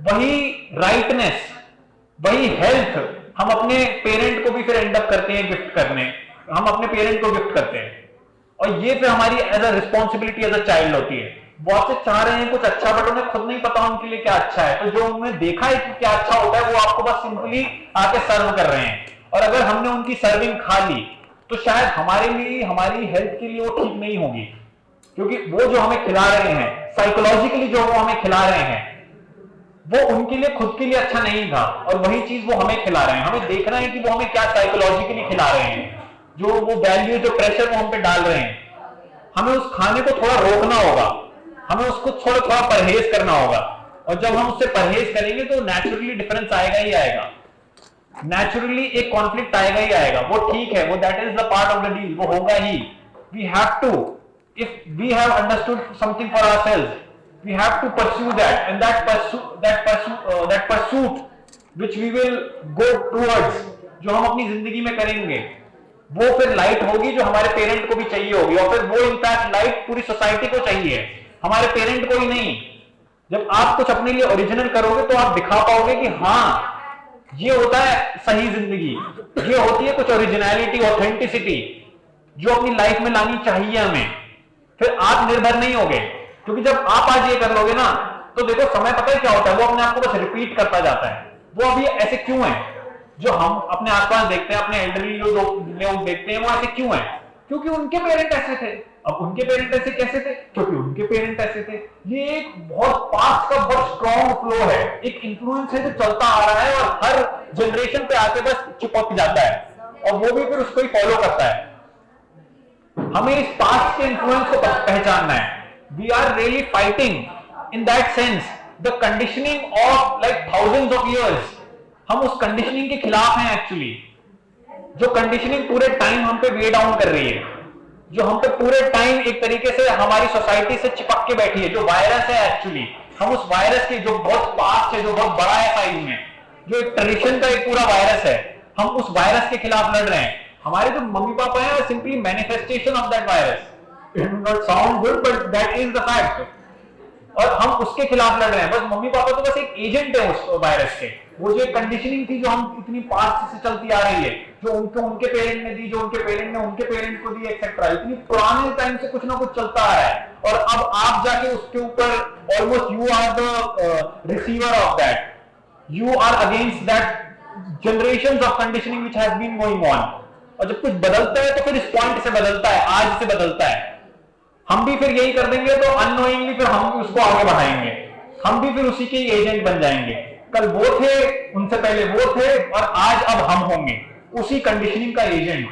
वही राइटनेस, वही हेल्थ हम अपने पेरेंट को भी फिर एंड अप करते हैं गिफ्ट करने। हम अपने पेरेंट को गिफ्ट करते हैं, और ये फिर हमारी as a responsibility as a child होती है। बहुत से चाह रहे हैं कुछ अच्छा, बट उन्हें खुद नहीं पता उनके लिए क्या अच्छा है, तो जो उन्होंने देखा है कि क्या अच्छा होता है वो आपको बस सिंपली आके सर्व कर रहे हैं। और अगर हमने उनकी सर्विंग खा ली तो शायद हमारे लिए, हमारी हेल्थ के लिए वो ठीक नहीं होगी, क्योंकि वो जो हमें खिला रहे हैं, साइकोलॉजिकली जो वो हमें खिला रहे हैं, वो उनके लिए, खुद के लिए अच्छा नहीं था, और वही चीज वो हमें खिला रहे हैं। हमें देखना है कि वो हमें क्या साइकोलॉजिकली खिला रहे हैं, जो वो वैल्यू, जो प्रेशर वो हम पे डाल रहे हैं। हमें उस खाने को थोड़ा रोकना होगा, हमें उसको थोड़ा परहेज करना होगा, और जब हम उससे परहेज करेंगे तो नेचुरली डिफरेंस आएगा ही आएगा, नेचुरली एक कॉन्फ्लिक्ट आएगा ही आएगा। वो ठीक है, वो that is the part of the deal, वो होगा ही। We have to, if we have understood something for ourselves, we have to pursue that, and that pursuit which we will go towards, जो हम अपनी जिंदगी में करेंगे, वो फिर लाइट होगी जो हमारे पेरेंट को भी चाहिए होगी, और फिर वो इनफैक्ट लाइट पूरी सोसाइटी को चाहिए, हमारे पेरेंट को ही नहीं। जब आप कुछ अपने लिए ओरिजिनल करोगे तो आप दिखा पाओगे कि हाँ ये होता है सही जिंदगी, ये होती है कुछ ओरिजिनलिटी, ऑथेंटिसिटी जो अपनी लाइफ में लानी चाहिए हमें। फिर आप निर्भर नहीं होगे, क्योंकि जब आप आज ये कर लोगे ना, तो देखो समय पता है क्या होता है, वो अपने आप को बस रिपीट करता जाता है। वो अभी ऐसे क्यों है, जो हम अपने आसपास देखते हैं, अपने एल्डरली लोग देखते हैं, वो ऐसे क्यों है? क्योंकि उनके पेरेंट ऐसे थे। अब उनके पेरेंट ऐसे कैसे थे? क्योंकि उनके पेरेंट ऐसे थे। ये एक बहुत पास्ट का बहुत स्ट्रॉन्ग फ्लो है, एक इन्फ्लुएंस है जो चलता आ रहा है, और हर जनरेशन पे आके बस चिपक जाता है, और वो भी फिर उसको ही फॉलो करता है। हमें इस पास्ट के इन्फ्लुएंस को पहचानना है। We are really fighting in that sense the conditioning of like thousands of years. हम उस कंडीशनिंग के खिलाफ हैं एक्चुअली, जो कंडीशनिंग पूरे टाइम हम पे वे डाउन कर रही है, जो हम पे पूरे टाइम एक तरीके से हमारी सोसाइटी से चिपक के बैठी है, जो वायरस है एक्चुअली। हम उस वायरस के, जो बहुत पास्ट है, जो बहुत बड़ा है साइज में, जो एक ट्रेडिशन का एक पूरा वायरस है, हम उस वायरस के खिलाफ लड़ रहे हैं। हमारे जो मम्मी पापा हैं simply manifestation of that virus. It not sound good but that is the fact. और हम उसके खिलाफ लड़ रहे हैं. बस मम्मी पापा तो बस एक एजेंट है उस वायरस के. वो जो कंडीशनिंग थी जो हम इतनी पास्ट से चलती आ रही है, जो उनके पेरेंट ने दी, जो उनके पेरेंट ने उनके पेरेंट को दी, एक्सेट्रा, इतनी पुराने टाइम से कुछ ना कुछ चलता आ रहा है. और अब आप जाके उसके ऊपर almost you are the receiver of that. You are against that generations of conditioning which has been going on. और जब कुछ बदलता है तो फिर इस पॉइंट से बदलता है, आज से बदलता है. हम भी फिर यही कर देंगे तो अननोइंगली फिर हम भी उसको आगे बढ़ाएंगे. हम भी फिर उसी के एजेंट बन जाएंगे. कल वो थे, उनसे पहले वो थे, और आज अब हम होंगे उसी कंडीशनिंग का एजेंट.